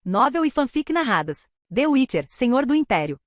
Novel e fanfic narradas. The Witcher, Senhor do Império.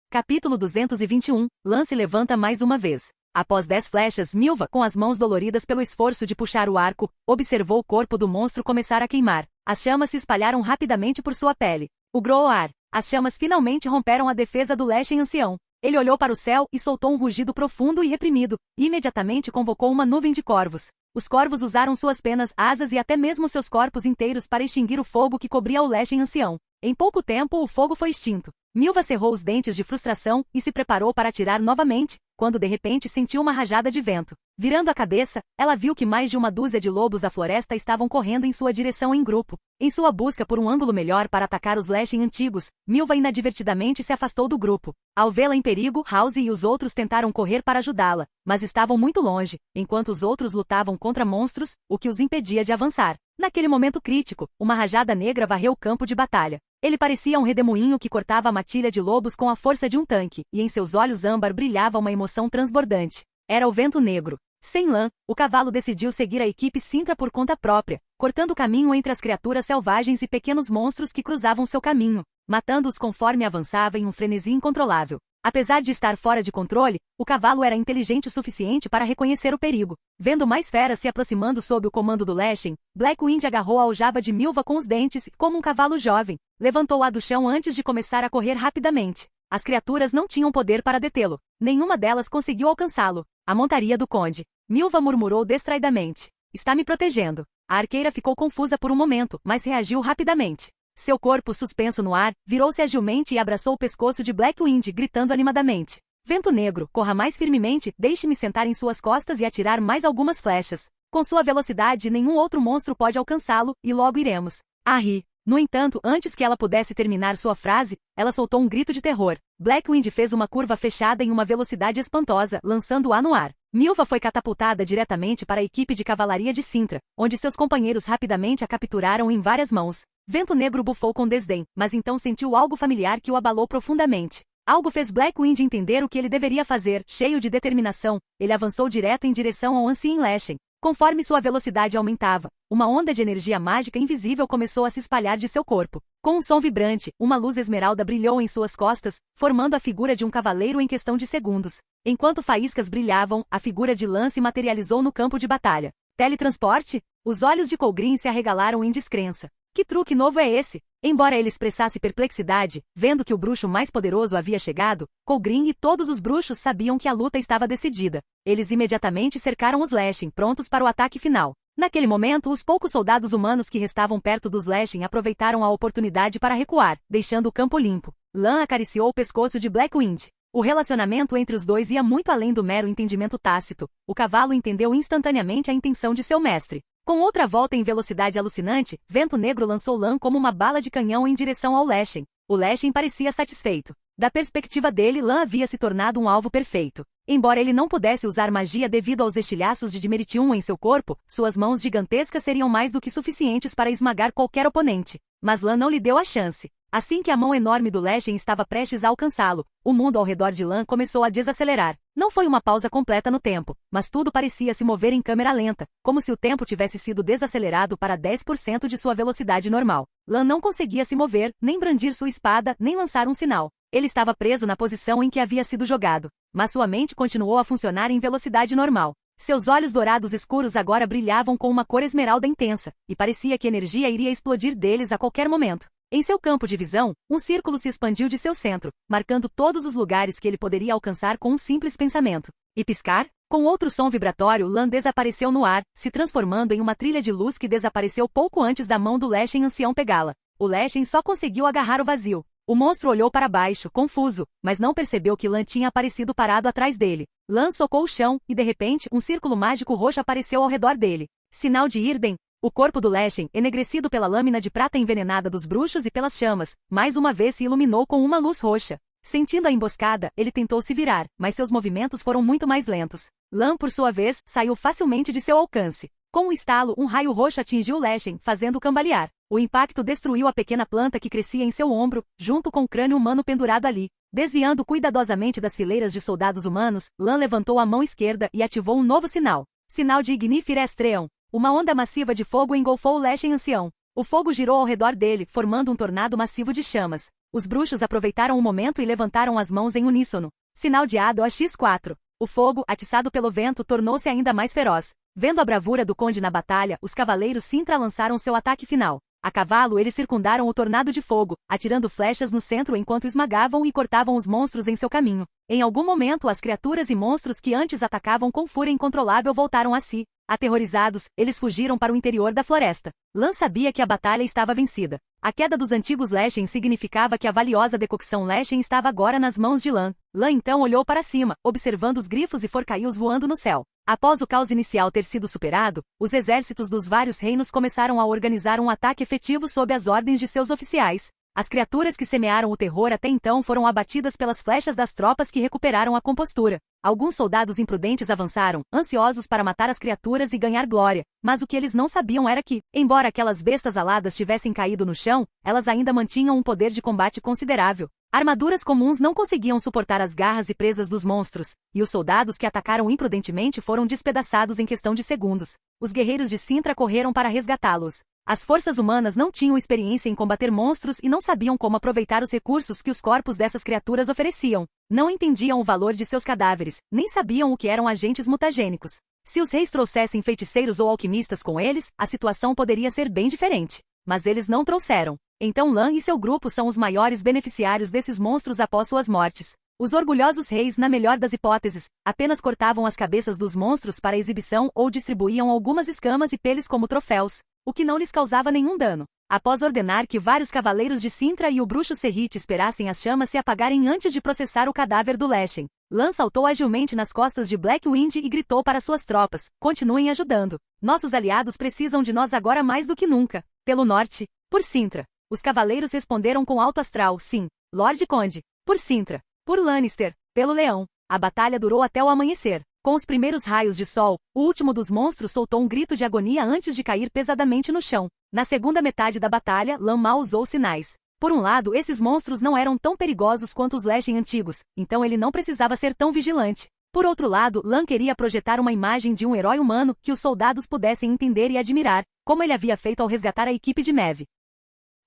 Capítulo 221, Lan se levanta mais uma vez. Após 10 flechas, Milva, com as mãos doloridas pelo esforço de puxar o arco, observou o corpo do monstro começar a queimar. As chamas se espalharam rapidamente por sua pele. Ugrou o ar. As chamas finalmente romperam a defesa do Leshen ancião. Ele olhou para o céu e soltou um rugido profundo e reprimido, e imediatamente convocou uma nuvem de corvos. Os corvos usaram suas penas, asas e até mesmo seus corpos inteiros para extinguir o fogo que cobria o Leshen ancião. Em pouco tempo o fogo foi extinto. Milva cerrou os dentes de frustração e se preparou para atirar novamente, quando de repente sentiu uma rajada de vento. Virando a cabeça, ela viu que mais de uma dúzia de lobos da floresta estavam correndo em sua direção em grupo. Em sua busca por um ângulo melhor para atacar os Leshen antigos, Milva inadvertidamente se afastou do grupo. Ao vê-la em perigo, House e os outros tentaram correr para ajudá-la, mas estavam muito longe, enquanto os outros lutavam contra monstros, o que os impedia de avançar. Naquele momento crítico, uma rajada negra varreu o campo de batalha. Ele parecia um redemoinho que cortava a matilha de lobos com a força de um tanque, e em seus olhos âmbar brilhava uma emoção transbordante. Era o vento negro. Sem Lan, o cavalo decidiu seguir a equipe Sintra por conta própria, cortando caminho entre as criaturas selvagens e pequenos monstros que cruzavam seu caminho, matando-os conforme avançava em um frenesi incontrolável. Apesar de estar fora de controle, o cavalo era inteligente o suficiente para reconhecer o perigo. Vendo mais feras se aproximando sob o comando do Leshen, Blackwind agarrou a aljava de Milva com os dentes e, como um cavalo jovem, levantou-a do chão antes de começar a correr rapidamente. As criaturas não tinham poder para detê-lo. Nenhuma delas conseguiu alcançá-lo. A montaria do conde. Milva murmurou distraidamente. Está me protegendo. A arqueira ficou confusa por um momento, mas reagiu rapidamente. Seu corpo suspenso no ar, virou-se agilmente e abraçou o pescoço de Blackwind, gritando animadamente. Vento negro, corra mais firmemente, deixe-me sentar em suas costas e atirar mais algumas flechas. Com sua velocidade, nenhum outro monstro pode alcançá-lo, e logo iremos. Ri. No entanto, antes que ela pudesse terminar sua frase, ela soltou um grito de terror. Blackwind fez uma curva fechada em uma velocidade espantosa, lançando-a no ar. Milva foi catapultada diretamente para a equipe de cavalaria de Sintra, onde seus companheiros rapidamente a capturaram em várias mãos. Vento Negro bufou com desdém, mas então sentiu algo familiar que o abalou profundamente. Algo fez Blackwind entender o que ele deveria fazer. Cheio de determinação, ele avançou direto em direção ao ancião Leshen. Conforme sua velocidade aumentava, uma onda de energia mágica invisível começou a se espalhar de seu corpo. Com um som vibrante, uma luz esmeralda brilhou em suas costas, formando a figura de um cavaleiro em questão de segundos. Enquanto faíscas brilhavam, a figura de Lan se materializou no campo de batalha. Teletransporte? Os olhos de Colgrin se arregalaram em descrença. Que truque novo é esse? Embora ele expressasse perplexidade, vendo que o bruxo mais poderoso havia chegado, Colgrin e todos os bruxos sabiam que a luta estava decidida. Eles imediatamente cercaram os Leshen, prontos para o ataque final. Naquele momento, os poucos soldados humanos que restavam perto dos Leshen aproveitaram a oportunidade para recuar, deixando o campo limpo. Lan acariciou o pescoço de Blackwind. O relacionamento entre os dois ia muito além do mero entendimento tácito. O cavalo entendeu instantaneamente a intenção de seu mestre. Com outra volta em velocidade alucinante, Vento Negro lançou Lan como uma bala de canhão em direção ao Leshen. O Leshen parecia satisfeito. Da perspectiva dele, Lan havia se tornado um alvo perfeito. Embora ele não pudesse usar magia devido aos estilhaços de Dimeritium em seu corpo, suas mãos gigantescas seriam mais do que suficientes para esmagar qualquer oponente. Mas Lan não lhe deu a chance. Assim que a mão enorme do Leshen estava prestes a alcançá-lo, o mundo ao redor de Lan começou a desacelerar. Não foi uma pausa completa no tempo, mas tudo parecia se mover em câmera lenta, como se o tempo tivesse sido desacelerado para 10% de sua velocidade normal. Lan não conseguia se mover, nem brandir sua espada, nem lançar um sinal. Ele estava preso na posição em que havia sido jogado, mas sua mente continuou a funcionar em velocidade normal. Seus olhos dourados escuros agora brilhavam com uma cor esmeralda intensa, e parecia que energia iria explodir deles a qualquer momento. Em seu campo de visão, um círculo se expandiu de seu centro, marcando todos os lugares que ele poderia alcançar com um simples pensamento. E piscar? Com outro som vibratório, Lan desapareceu no ar, se transformando em uma trilha de luz que desapareceu pouco antes da mão do Leshen ancião pegá-la. O Leshen só conseguiu agarrar o vazio. O monstro olhou para baixo, confuso, mas não percebeu que Lan tinha aparecido parado atrás dele. Lan socou o chão, e de repente, um círculo mágico roxo apareceu ao redor dele. Sinal de Irden. O corpo do Leshen, enegrecido pela lâmina de prata envenenada dos bruxos e pelas chamas, mais uma vez se iluminou com uma luz roxa. Sentindo a emboscada, ele tentou se virar, mas seus movimentos foram muito mais lentos. Lan, por sua vez, saiu facilmente de seu alcance. Com um estalo, um raio roxo atingiu Leshen, fazendo-o cambalear. O impacto destruiu a pequena planta que crescia em seu ombro, junto com o crânio humano pendurado ali. Desviando cuidadosamente das fileiras de soldados humanos, Lan levantou a mão esquerda e ativou um novo sinal. Sinal de Ignifere Estreon. Uma onda massiva de fogo engolfou o Leshen ancião. O fogo girou ao redor dele, formando um tornado massivo de chamas. Os bruxos aproveitaram o momento e levantaram as mãos em uníssono. Sinal de Ado a X4. O fogo, atiçado pelo vento, tornou-se ainda mais feroz. Vendo a bravura do conde na batalha, os cavaleiros Sintra lançaram seu ataque final. A cavalo, eles circundaram o tornado de fogo, atirando flechas no centro enquanto esmagavam e cortavam os monstros em seu caminho. Em algum momento, as criaturas e monstros que antes atacavam com fúria incontrolável voltaram a si. Aterrorizados, eles fugiram para o interior da floresta. Lan sabia que a batalha estava vencida. A queda dos antigos Leshen significava que a valiosa decocção Leshen estava agora nas mãos de Lan. Lan então olhou para cima, observando os grifos e forcaios voando no céu. Após o caos inicial ter sido superado, os exércitos dos vários reinos começaram a organizar um ataque efetivo sob as ordens de seus oficiais. As criaturas que semearam o terror até então foram abatidas pelas flechas das tropas que recuperaram a compostura. Alguns soldados imprudentes avançaram, ansiosos para matar as criaturas e ganhar glória, mas o que eles não sabiam era que, embora aquelas bestas aladas tivessem caído no chão, elas ainda mantinham um poder de combate considerável. Armaduras comuns não conseguiam suportar as garras e presas dos monstros, e os soldados que atacaram imprudentemente foram despedaçados em questão de segundos. Os guerreiros de Sintra correram para resgatá-los. As forças humanas não tinham experiência em combater monstros e não sabiam como aproveitar os recursos que os corpos dessas criaturas ofereciam. Não entendiam o valor de seus cadáveres, nem sabiam o que eram agentes mutagênicos. Se os reis trouxessem feiticeiros ou alquimistas com eles, a situação poderia ser bem diferente. Mas eles não trouxeram. Então Lan e seu grupo são os maiores beneficiários desses monstros após suas mortes. Os orgulhosos reis, na melhor das hipóteses, apenas cortavam as cabeças dos monstros para exibição ou distribuíam algumas escamas e peles como troféus, o que não lhes causava nenhum dano. Após ordenar que vários cavaleiros de Sintra e o bruxo Serrit esperassem as chamas se apagarem antes de processar o cadáver do Leshen, Lan saltou agilmente nas costas de Blackwind e gritou para suas tropas: continuem ajudando. Nossos aliados precisam de nós agora mais do que nunca. Pelo norte, por Sintra. Os cavaleiros responderam com alto astral: sim, Lorde Conde. Por Sintra. Por Lannister. Pelo Leão. A batalha durou até o amanhecer. Com os primeiros raios de sol, o último dos monstros soltou um grito de agonia antes de cair pesadamente no chão. Na segunda metade da batalha, Lan mal usou sinais. Por um lado, esses monstros não eram tão perigosos quanto os Leshen antigos, então ele não precisava ser tão vigilante. Por outro lado, Lan queria projetar uma imagem de um herói humano que os soldados pudessem entender e admirar, como ele havia feito ao resgatar a equipe de Mev.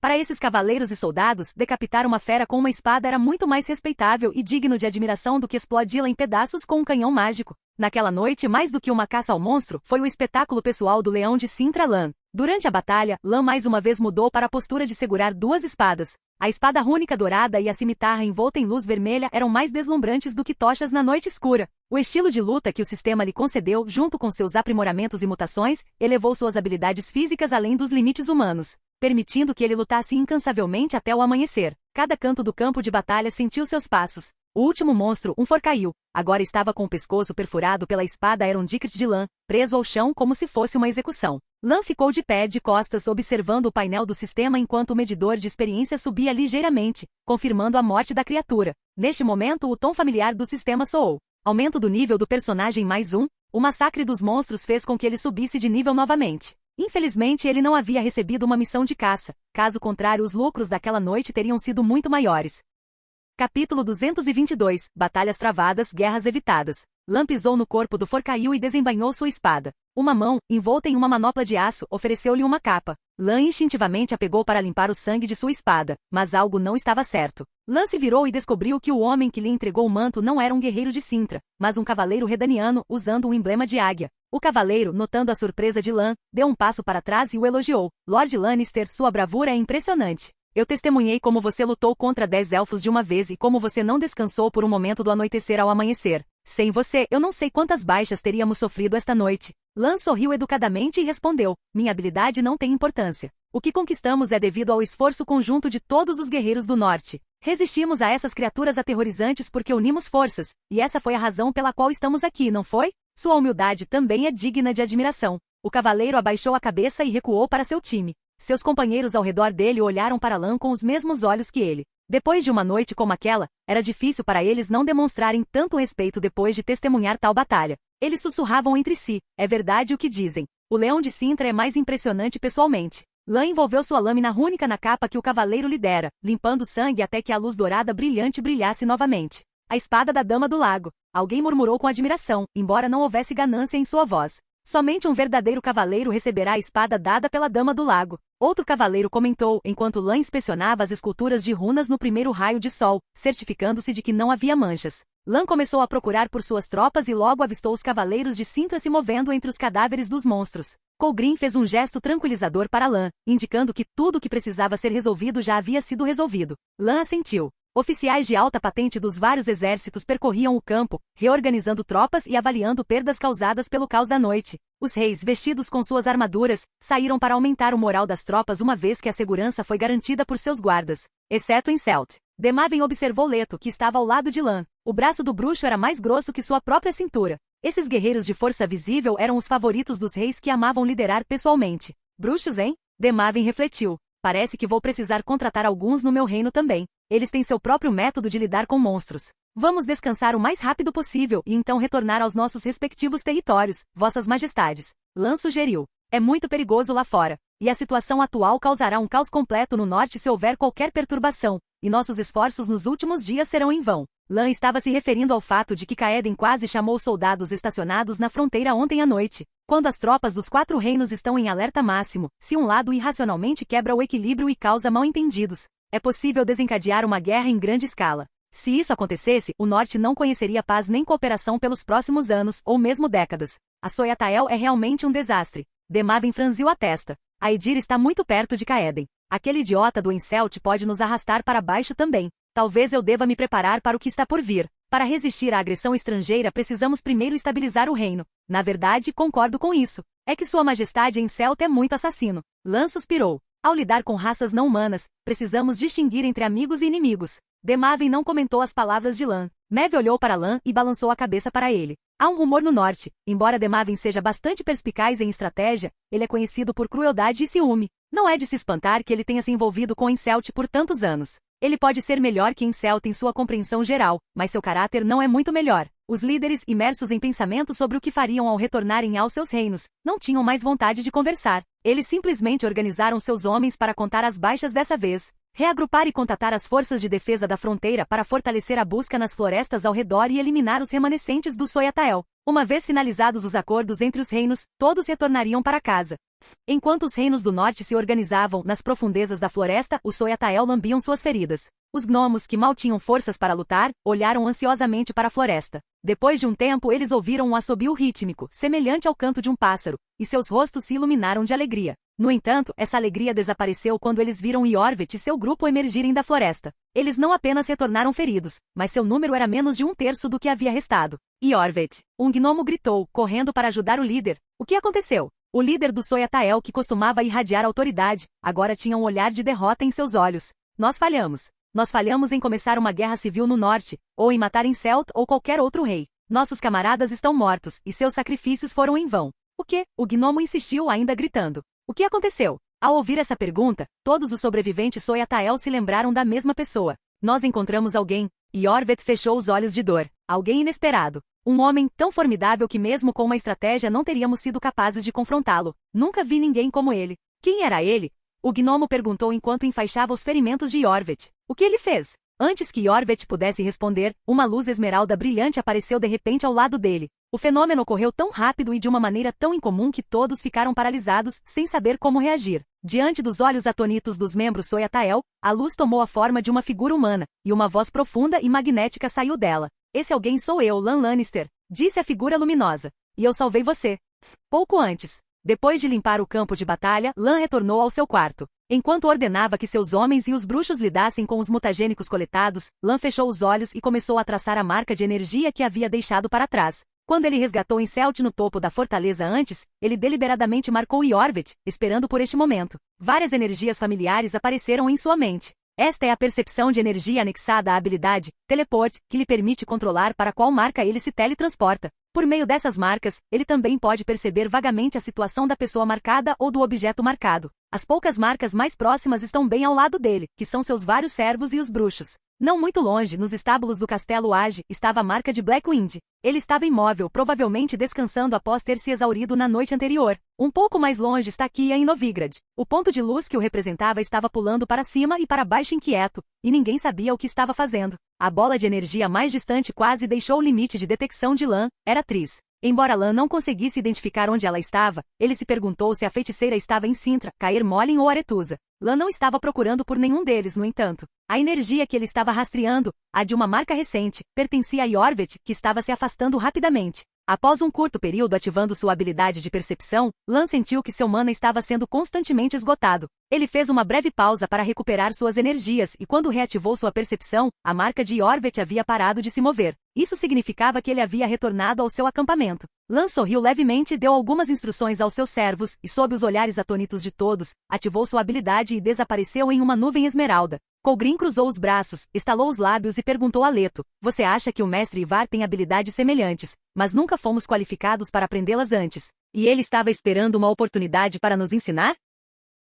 Para esses cavaleiros e soldados, decapitar uma fera com uma espada era muito mais respeitável e digno de admiração do que explodi-la em pedaços com um canhão mágico. Naquela noite, mais do que uma caça ao monstro, foi o espetáculo pessoal do leão de Sintra Lan. Durante a batalha, Lan mais uma vez mudou para a postura de segurar duas espadas. A espada rúnica dourada e a cimitarra envolta em luz vermelha eram mais deslumbrantes do que tochas na noite escura. O estilo de luta que o sistema lhe concedeu, junto com seus aprimoramentos e mutações, elevou suas habilidades físicas além dos limites humanos, permitindo que ele lutasse incansavelmente até o amanhecer. Cada canto do campo de batalha sentiu seus passos. O último monstro, um forcail, agora estava com o pescoço perfurado pela espada Erondikrit de Lan, preso ao chão como se fosse uma execução. Lan ficou de pé de costas observando o painel do sistema enquanto o medidor de experiência subia ligeiramente, confirmando a morte da criatura. Neste momento o tom familiar do sistema soou. Aumento do nível do personagem mais um. O massacre dos monstros fez com que ele subisse de nível novamente. Infelizmente ele não havia recebido uma missão de caça, caso contrário os lucros daquela noite teriam sido muito maiores. Capítulo 222. Batalhas travadas, guerras evitadas. Lan pisou no corpo do forcail e desembainhou sua espada. Uma mão, envolta em uma manopla de aço, ofereceu-lhe uma capa. Lan instintivamente a pegou para limpar o sangue de sua espada, mas algo não estava certo. Lan se virou e descobriu que o homem que lhe entregou o manto não era um guerreiro de Sintra, mas um cavaleiro redaniano usando um emblema de águia. O cavaleiro, notando a surpresa de Lan, deu um passo para trás e o elogiou. Lord Lannister, sua bravura é impressionante. Eu testemunhei como você lutou contra 10 elfos de uma vez e como você não descansou por um momento do anoitecer ao amanhecer. Sem você, eu não sei quantas baixas teríamos sofrido esta noite. Lan sorriu educadamente e respondeu: minha habilidade não tem importância. O que conquistamos é devido ao esforço conjunto de todos os guerreiros do norte. Resistimos a essas criaturas aterrorizantes porque unimos forças, e essa foi a razão pela qual estamos aqui, não foi? Sua humildade também é digna de admiração. O cavaleiro abaixou a cabeça e recuou para seu time. Seus companheiros ao redor dele olharam para Lan com os mesmos olhos que ele. Depois de uma noite como aquela, era difícil para eles não demonstrarem tanto respeito depois de testemunhar tal batalha. Eles sussurravam entre si: é verdade o que dizem. O leão de Sintra é mais impressionante pessoalmente. Lan envolveu sua lâmina rúnica na capa que o cavaleiro lhe dera, limpando o sangue até que a luz dourada brilhante brilhasse novamente. A espada da Dama do Lago. Alguém murmurou com admiração, embora não houvesse ganância em sua voz. Somente um verdadeiro cavaleiro receberá a espada dada pela Dama do Lago. Outro cavaleiro comentou, enquanto Lan inspecionava as esculturas de runas no primeiro raio de sol, certificando-se de que não havia manchas. Lan começou a procurar por suas tropas e logo avistou os cavaleiros de Cintra se movendo entre os cadáveres dos monstros. Colgrin fez um gesto tranquilizador para Lan, indicando que tudo o que precisava ser resolvido já havia sido resolvido. Lan assentiu. Oficiais de alta patente dos vários exércitos percorriam o campo, reorganizando tropas e avaliando perdas causadas pelo caos da noite. Os reis, vestidos com suas armaduras, saíram para aumentar o moral das tropas uma vez que a segurança foi garantida por seus guardas. Exceto em Celt. Demaven observou Leto, que estava ao lado de Lan. O braço do bruxo era mais grosso que sua própria cintura. Esses guerreiros de força visível eram os favoritos dos reis que amavam liderar pessoalmente. Bruxos, hein? Demaven refletiu. Parece que vou precisar contratar alguns no meu reino também. Eles têm seu próprio método de lidar com monstros. Vamos descansar o mais rápido possível e então retornar aos nossos respectivos territórios, vossas majestades. Lan sugeriu. É muito perigoso lá fora, e a situação atual causará um caos completo no norte se houver qualquer perturbação, e nossos esforços nos últimos dias serão em vão. Lan estava se referindo ao fato de que Kaeden quase chamou soldados estacionados na fronteira ontem à noite. Quando as tropas dos 4 reinos estão em alerta máximo, se um lado irracionalmente quebra o equilíbrio e causa mal-entendidos, é possível desencadear uma guerra em grande escala. Se isso acontecesse, o norte não conheceria paz nem cooperação pelos próximos anos, ou mesmo décadas. A Soyatael é realmente um desastre. Demaven franziu a testa. Aedir está muito perto de Kaeden. Aquele idiota do Encelt pode nos arrastar para baixo também. Talvez eu deva me preparar para o que está por vir. Para resistir à agressão estrangeira precisamos primeiro estabilizar o reino. Na verdade, concordo com isso. É que Sua Majestade Encelt é muito assassino. Lan suspirou. Ao lidar com raças não humanas, precisamos distinguir entre amigos e inimigos. Demaven não comentou as palavras de Lan. Mev olhou para Lan e balançou a cabeça para ele. Há um rumor no norte. Embora Demaven seja bastante perspicaz em estratégia, ele é conhecido por crueldade e ciúme. Não é de se espantar que ele tenha se envolvido com Encelt por tantos anos. Ele pode ser melhor que Encelt em sua compreensão geral, mas seu caráter não é muito melhor. Os líderes, imersos em pensamento sobre o que fariam ao retornarem aos seus reinos, não tinham mais vontade de conversar. Eles simplesmente organizaram seus homens para contar as baixas dessa vez, reagrupar e contatar as forças de defesa da fronteira para fortalecer a busca nas florestas ao redor e eliminar os remanescentes do Soyatael. Uma vez finalizados os acordos entre os reinos, todos retornariam para casa. Enquanto os reinos do norte se organizavam nas profundezas da floresta, os Soyatael lambiam suas feridas. Os gnomos, que mal tinham forças para lutar, olharam ansiosamente para a floresta. Depois de um tempo eles ouviram um assobio rítmico, semelhante ao canto de um pássaro, e seus rostos se iluminaram de alegria. No entanto, essa alegria desapareceu quando eles viram Iorvet e seu grupo emergirem da floresta. Eles não apenas retornaram feridos, mas seu número era menos de 1/3 do que havia restado. Iorvet! Um gnomo gritou, correndo para ajudar o líder. O que aconteceu? O líder do Soyatael, que costumava irradiar autoridade, agora tinha um olhar de derrota em seus olhos. Nós falhamos. Nós falhamos em começar uma guerra civil no norte, ou em matar Encelt ou qualquer outro rei. Nossos camaradas estão mortos, e seus sacrifícios foram em vão. O quê? O gnomo insistiu, ainda gritando. O que aconteceu? Ao ouvir essa pergunta, todos os sobreviventes Soyatael se lembraram da mesma pessoa. Nós encontramos alguém. Iorvet fechou os olhos de dor. Alguém inesperado. Um homem tão formidável que mesmo com uma estratégia não teríamos sido capazes de confrontá-lo. Nunca vi ninguém como ele. Quem era ele? O gnomo perguntou enquanto enfaixava os ferimentos de Iorvet. O que ele fez? Antes que Iorvet pudesse responder, uma luz esmeralda brilhante apareceu de repente ao lado dele. O fenômeno ocorreu tão rápido e de uma maneira tão incomum que todos ficaram paralisados, sem saber como reagir. Diante dos olhos atônitos dos membros Soyatael, a luz tomou a forma de uma figura humana, e uma voz profunda e magnética saiu dela. Esse alguém sou eu, Lan Lannister, disse a figura luminosa. E eu salvei você. Pouco antes. Depois de limpar o campo de batalha, Lan retornou ao seu quarto. Enquanto ordenava que seus homens e os bruxos lidassem com os mutagênicos coletados, Lan fechou os olhos e começou a traçar a marca de energia que havia deixado para trás. Quando ele resgatou Encelt no topo da fortaleza antes, ele deliberadamente marcou Iorvet, esperando por este momento. Várias energias familiares apareceram em sua mente. Esta é a percepção de energia anexada à habilidade, Teleport, que lhe permite controlar para qual marca ele se teletransporta. Por meio dessas marcas, ele também pode perceber vagamente a situação da pessoa marcada ou do objeto marcado. As poucas marcas mais próximas estão bem ao lado dele, que são seus vários servos e os bruxos. Não muito longe, nos estábulos do castelo Age, estava a marca de Blackwind. Ele estava imóvel, provavelmente descansando após ter se exaurido na noite anterior. Um pouco mais longe está Kia em Novigrad. O ponto de luz que o representava estava pulando para cima e para baixo inquieto, e ninguém sabia o que estava fazendo. A bola de energia mais distante quase deixou o limite de detecção de Lan, era Triss. Embora Lan não conseguisse identificar onde ela estava, ele se perguntou se a feiticeira estava em Sintra, Caer Morhen ou Aretusa. Lan não estava procurando por nenhum deles, no entanto. A energia que ele estava rastreando, a de uma marca recente, pertencia a Iorvet, que estava se afastando rapidamente. Após um curto período ativando sua habilidade de percepção, Lan sentiu que seu mana estava sendo constantemente esgotado. Ele fez uma breve pausa para recuperar suas energias e quando reativou sua percepção, a marca de Iorvet havia parado de se mover. Isso significava que ele havia retornado ao seu acampamento. Lan sorriu levemente e deu algumas instruções aos seus servos, e sob os olhares atônitos de todos, ativou sua habilidade e desapareceu em uma nuvem esmeralda. Colgrim cruzou os braços, estalou os lábios e perguntou a Leto: "Você acha que o mestre Ivar tem habilidades semelhantes, mas nunca fomos qualificados para aprendê-las antes, e ele estava esperando uma oportunidade para nos ensinar?"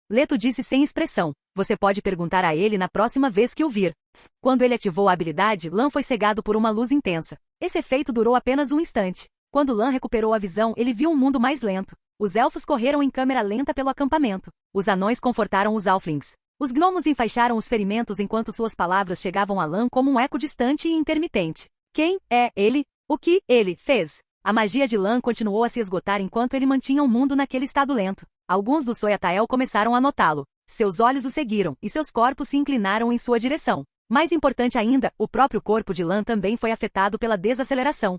Leto disse sem expressão: "Você pode perguntar a ele na próxima vez que o vir." Quando ele ativou a habilidade, Lan foi cegado por uma luz intensa. Esse efeito durou apenas um instante. Quando Lan recuperou a visão, ele viu um mundo mais lento. Os elfos correram em câmera lenta pelo acampamento. Os anões confortaram os halflings. Os gnomos enfaixaram os ferimentos enquanto suas palavras chegavam a Lan como um eco distante e intermitente. Quem é ele? O que ele fez? A magia de Lan continuou a se esgotar enquanto ele mantinha o mundo naquele estado lento. Alguns do Soyatael começaram a notá-lo. Seus olhos o seguiram, e seus corpos se inclinaram em sua direção. Mais importante ainda, o próprio corpo de Lan também foi afetado pela desaceleração.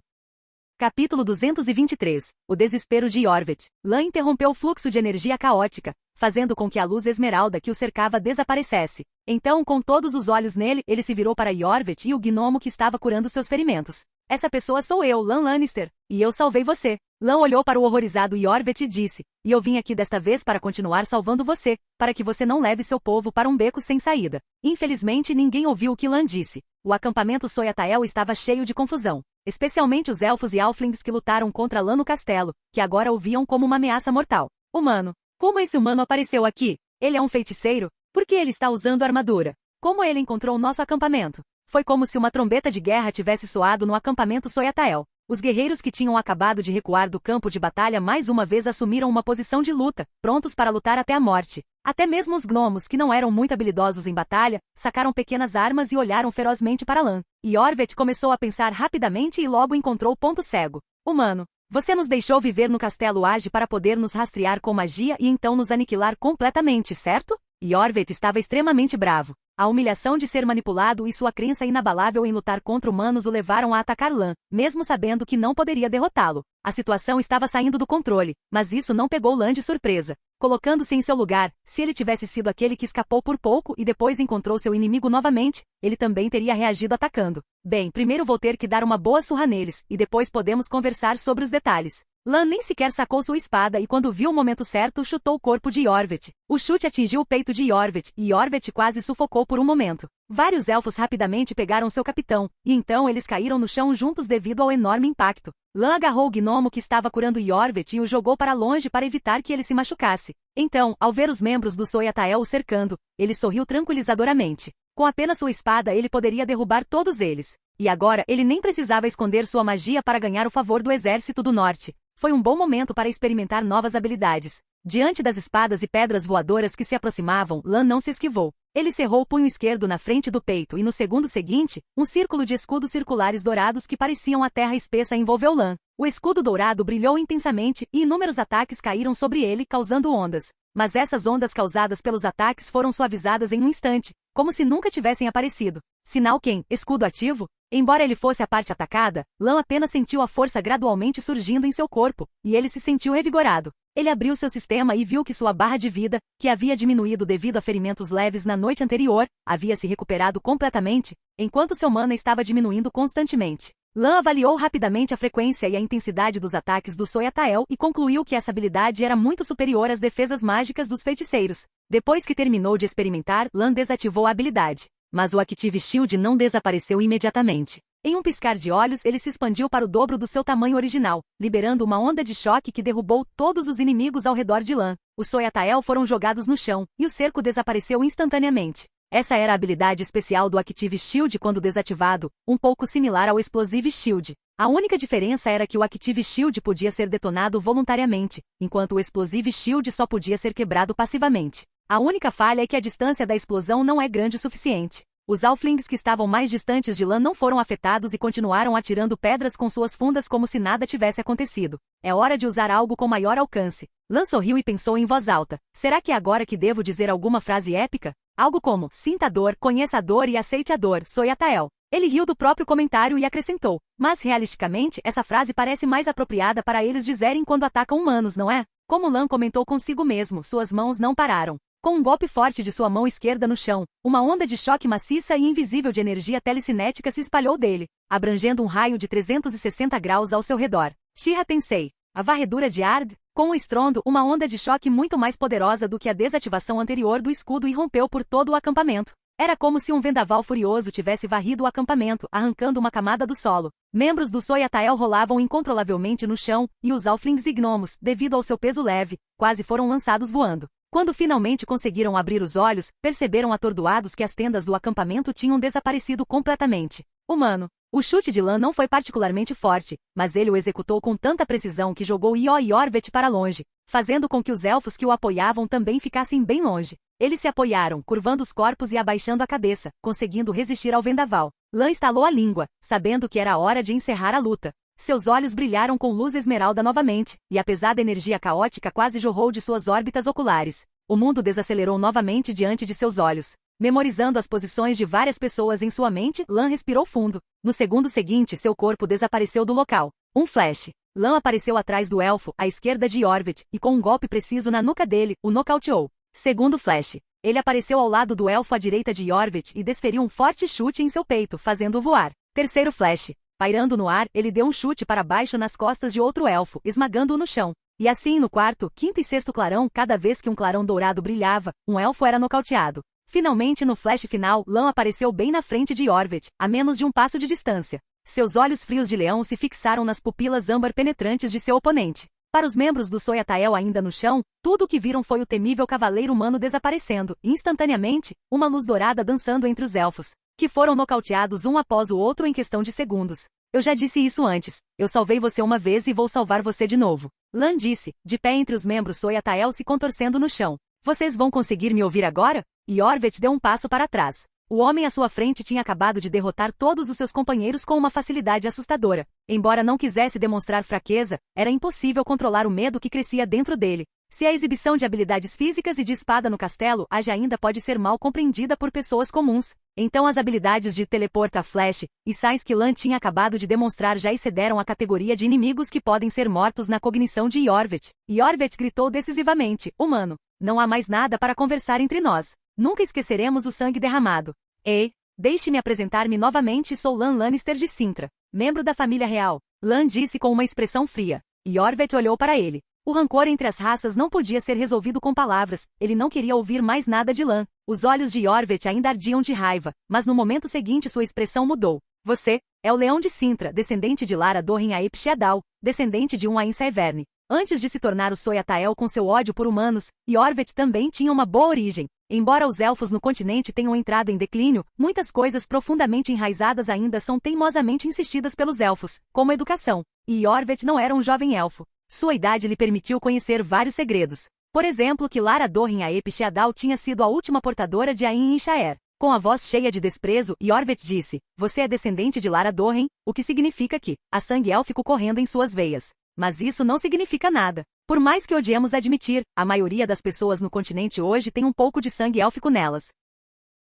Capítulo 223. O desespero de Iorvet. Lan interrompeu o fluxo de energia caótica, fazendo com que a luz esmeralda que o cercava desaparecesse. Então, com todos os olhos nele, ele se virou para Iorvet e o gnomo que estava curando seus ferimentos. "Essa pessoa sou eu, Lan Lannister, e eu salvei você." Lan olhou para o horrorizado Iorvet e disse: "E eu vim aqui desta vez para continuar salvando você, para que você não leve seu povo para um beco sem saída." Infelizmente ninguém ouviu o que Lan disse. O acampamento Soyatael estava cheio de confusão, especialmente os elfos e halflings que lutaram contra Lan no castelo, que agora o viam como uma ameaça mortal. "Humano. Como esse humano apareceu aqui? Ele é um feiticeiro? Por que ele está usando armadura? Como ele encontrou nosso acampamento?" Foi como se uma trombeta de guerra tivesse soado no acampamento Soyatael. Os guerreiros que tinham acabado de recuar do campo de batalha mais uma vez assumiram uma posição de luta, prontos para lutar até a morte. Até mesmo os gnomos, que não eram muito habilidosos em batalha, sacaram pequenas armas e olharam ferozmente para Lan. Iorvet começou a pensar rapidamente e logo encontrou o ponto cego. "Humano, você nos deixou viver no castelo Age para poder nos rastrear com magia e então nos aniquilar completamente, certo?" Iorvet estava extremamente bravo. A humilhação de ser manipulado e sua crença inabalável em lutar contra humanos o levaram a atacar Lan, mesmo sabendo que não poderia derrotá-lo. A situação estava saindo do controle, mas isso não pegou Lan de surpresa. Colocando-se em seu lugar, se ele tivesse sido aquele que escapou por pouco e depois encontrou seu inimigo novamente, ele também teria reagido atacando. "Bem, primeiro vou ter que dar uma boa surra neles, e depois podemos conversar sobre os detalhes." Lan nem sequer sacou sua espada e quando viu o momento certo chutou o corpo de Iorvet. O chute atingiu o peito de Iorvet e Iorvet quase sufocou por um momento. Vários elfos rapidamente pegaram seu capitão, e então eles caíram no chão juntos devido ao enorme impacto. Lan agarrou o gnomo que estava curando Iorvet e o jogou para longe para evitar que ele se machucasse. Então, ao ver os membros do Soyatael o cercando, ele sorriu tranquilizadoramente. Com apenas sua espada ele poderia derrubar todos eles. E agora ele nem precisava esconder sua magia para ganhar o favor do exército do norte. Foi um bom momento para experimentar novas habilidades. Diante das espadas e pedras voadoras que se aproximavam, Lan não se esquivou. Ele cerrou o punho esquerdo na frente do peito e no segundo seguinte, um círculo de escudos circulares dourados que pareciam a terra espessa envolveu Lan. O escudo dourado brilhou intensamente e inúmeros ataques caíram sobre ele, causando ondas. Mas essas ondas causadas pelos ataques foram suavizadas em um instante, como se nunca tivessem aparecido. Sinal quem? Escudo ativo? Embora ele fosse a parte atacada, Lan apenas sentiu a força gradualmente surgindo em seu corpo, e ele se sentiu revigorado. Ele abriu seu sistema e viu que sua barra de vida, que havia diminuído devido a ferimentos leves na noite anterior, havia se recuperado completamente, enquanto seu mana estava diminuindo constantemente. Lan avaliou rapidamente a frequência e a intensidade dos ataques do Soyatael e concluiu que essa habilidade era muito superior às defesas mágicas dos feiticeiros. Depois que terminou de experimentar, Lan desativou a habilidade. Mas o Active Shield não desapareceu imediatamente. Em um piscar de olhos ele se expandiu para o dobro do seu tamanho original, liberando uma onda de choque que derrubou todos os inimigos ao redor de Lan. Os Soyatael foram jogados no chão, e o cerco desapareceu instantaneamente. Essa era a habilidade especial do Active Shield quando desativado, um pouco similar ao Explosive Shield. A única diferença era que o Active Shield podia ser detonado voluntariamente, enquanto o Explosive Shield só podia ser quebrado passivamente. A única falha é que a distância da explosão não é grande o suficiente. Os Halflings que estavam mais distantes de Lan não foram afetados e continuaram atirando pedras com suas fundas como se nada tivesse acontecido. É hora de usar algo com maior alcance. Lan sorriu e pensou em voz alta. Será que é agora que devo dizer alguma frase épica? Algo como, sinta a dor, conheça a dor e aceite a dor, sou Yatael. Ele riu do próprio comentário e acrescentou. Mas realisticamente, essa frase parece mais apropriada para eles dizerem quando atacam humanos, não é? Como Lan comentou consigo mesmo, suas mãos não pararam. Com um golpe forte de sua mão esquerda no chão, uma onda de choque maciça e invisível de energia telecinética se espalhou dele, abrangendo um raio de 360 graus ao seu redor. Shira Tensei. A varredura de Ard, com um estrondo, uma onda de choque muito mais poderosa do que a desativação anterior do escudo irrompeu por todo o acampamento. Era como se um vendaval furioso tivesse varrido o acampamento, arrancando uma camada do solo. Membros do Soyatael rolavam incontrolavelmente no chão, e os Halflings e gnomos, devido ao seu peso leve, quase foram lançados voando. Quando finalmente conseguiram abrir os olhos, perceberam atordoados que as tendas do acampamento tinham desaparecido completamente. Humano. O chute de Lan não foi particularmente forte, mas ele o executou com tanta precisão que jogou Iorvet para longe, fazendo com que os elfos que o apoiavam também ficassem bem longe. Eles se apoiaram, curvando os corpos e abaixando a cabeça, conseguindo resistir ao vendaval. Lan estalou a língua, sabendo que era hora de encerrar a luta. Seus olhos brilharam com luz esmeralda novamente, e a pesada energia caótica quase jorrou de suas órbitas oculares. O mundo desacelerou novamente diante de seus olhos. Memorizando as posições de várias pessoas em sua mente, Lan respirou fundo. No segundo seguinte, seu corpo desapareceu do local. Um flash. Lan apareceu atrás do elfo, à esquerda de Iorvet, e com um golpe preciso na nuca dele, o nocauteou. Segundo flash. Ele apareceu ao lado do elfo à direita de Iorvet e desferiu um forte chute em seu peito, fazendo-o voar. Terceiro flash. Pairando no ar, ele deu um chute para baixo nas costas de outro elfo, esmagando-o no chão. E assim no quarto, quinto e sexto clarão, cada vez que um clarão dourado brilhava, um elfo era nocauteado. Finalmente no flash final, Lan apareceu bem na frente de Iorvet, a menos de um passo de distância. Seus olhos frios de leão se fixaram nas pupilas âmbar penetrantes de seu oponente. Para os membros do Soyatael ainda no chão, tudo o que viram foi o temível cavaleiro humano desaparecendo, e instantaneamente, uma luz dourada dançando entre os elfos, que foram nocauteados um após o outro em questão de segundos. Eu já disse isso antes. Eu salvei você uma vez e vou salvar você de novo. Lan disse, de pé entre os membros Soyatael se contorcendo no chão. Vocês vão conseguir me ouvir agora? Iorvet deu um passo para trás. O homem à sua frente tinha acabado de derrotar todos os seus companheiros com uma facilidade assustadora. Embora não quisesse demonstrar fraqueza, era impossível controlar o medo que crescia dentro dele. Se a exibição de habilidades físicas e de espada no castelo ainda pode ser mal compreendida por pessoas comuns, então as habilidades de teleporta flash e sais que Lan tinha acabado de demonstrar já excederam a categoria de inimigos que podem ser mortos na cognição de Iorvet. Iorvet gritou decisivamente, humano, não há mais nada para conversar entre nós. Nunca esqueceremos o sangue derramado. Ei, deixe-me apresentar-me novamente, sou Lan Lannister de Cintra, membro da família real. Lan disse com uma expressão fria. Iorvet olhou para ele. O rancor entre as raças não podia ser resolvido com palavras, ele não queria ouvir mais nada de Lan. Os olhos de Iorvet ainda ardiam de raiva, mas no momento seguinte sua expressão mudou. Você é o leão de Cintra, descendente de Lara Dorren Aep Sheadal, descendente de um Ain Saeverne. Antes de se tornar o Soyatael com seu ódio por humanos, Iorvet também tinha uma boa origem. Embora os elfos no continente tenham entrado em declínio, muitas coisas profundamente enraizadas ainda são teimosamente insistidas pelos elfos, como a educação. E Iorvet não era um jovem elfo. Sua idade lhe permitiu conhecer vários segredos. Por exemplo, que Lara Dorren Aep Sheadal tinha sido a última portadora de Ain Ishaer. Com a voz cheia de desprezo, Iorvet disse, você é descendente de Lara Dorren, o que significa que há sangue élfico correndo em suas veias. Mas isso não significa nada. Por mais que odiemos admitir, a maioria das pessoas no continente hoje tem um pouco de sangue élfico nelas.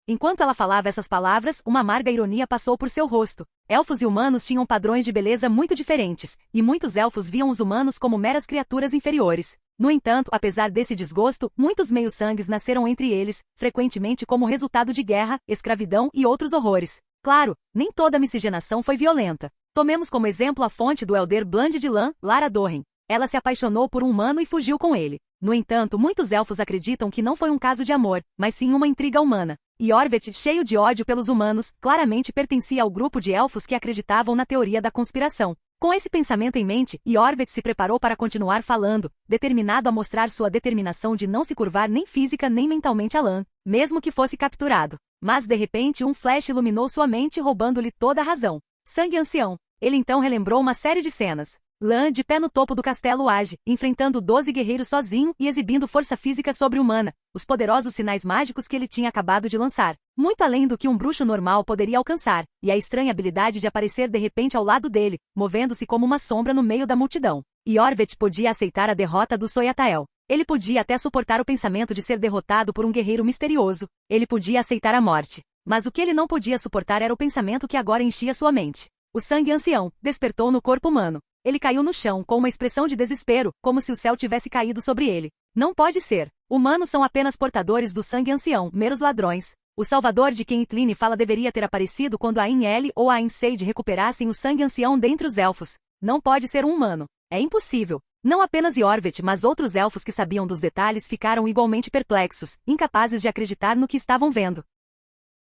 Enquanto ela falava essas palavras, uma amarga ironia passou por seu rosto. Elfos e humanos tinham padrões de beleza muito diferentes, e muitos elfos viam os humanos como meras criaturas inferiores. No entanto, apesar desse desgosto, muitos meios-sangues nasceram entre eles, frequentemente como resultado de guerra, escravidão e outros horrores. Claro, nem toda a miscigenação foi violenta. Tomemos como exemplo a fonte do Elder Bland de Lan, Lara Dorren. Ela se apaixonou por um humano e fugiu com ele. No entanto, muitos elfos acreditam que não foi um caso de amor, mas sim uma intriga humana. Iorvet, cheio de ódio pelos humanos, claramente pertencia ao grupo de elfos que acreditavam na teoria da conspiração. Com esse pensamento em mente, Iorvet se preparou para continuar falando, determinado a mostrar sua determinação de não se curvar nem física nem mentalmente a Lan, mesmo que fosse capturado. Mas de repente um flash iluminou sua mente roubando-lhe toda a razão. Sangue ancião. Ele então relembrou uma série de cenas. Lan, de pé no topo do castelo, age, enfrentando 12 guerreiros sozinho e exibindo força física sobre-humana, os poderosos sinais mágicos que ele tinha acabado de lançar, muito além do que um bruxo normal poderia alcançar, e a estranha habilidade de aparecer de repente ao lado dele, movendo-se como uma sombra no meio da multidão. Iorveth podia aceitar a derrota do Soyatael. Ele podia até suportar o pensamento de ser derrotado por um guerreiro misterioso. Ele podia aceitar a morte. Mas o que ele não podia suportar era o pensamento que agora enchia sua mente. O sangue ancião despertou no corpo humano. Ele caiu no chão com uma expressão de desespero, como se o céu tivesse caído sobre ele. Não pode ser. Humanos são apenas portadores do sangue ancião, meros ladrões. O salvador de quem Itlin fala deveria ter aparecido quando a Ain-El ou a Ain-Seid recuperassem o sangue ancião dentre os elfos. Não pode ser um humano. É impossível. Não apenas Iorveth, mas outros elfos que sabiam dos detalhes ficaram igualmente perplexos, incapazes de acreditar no que estavam vendo.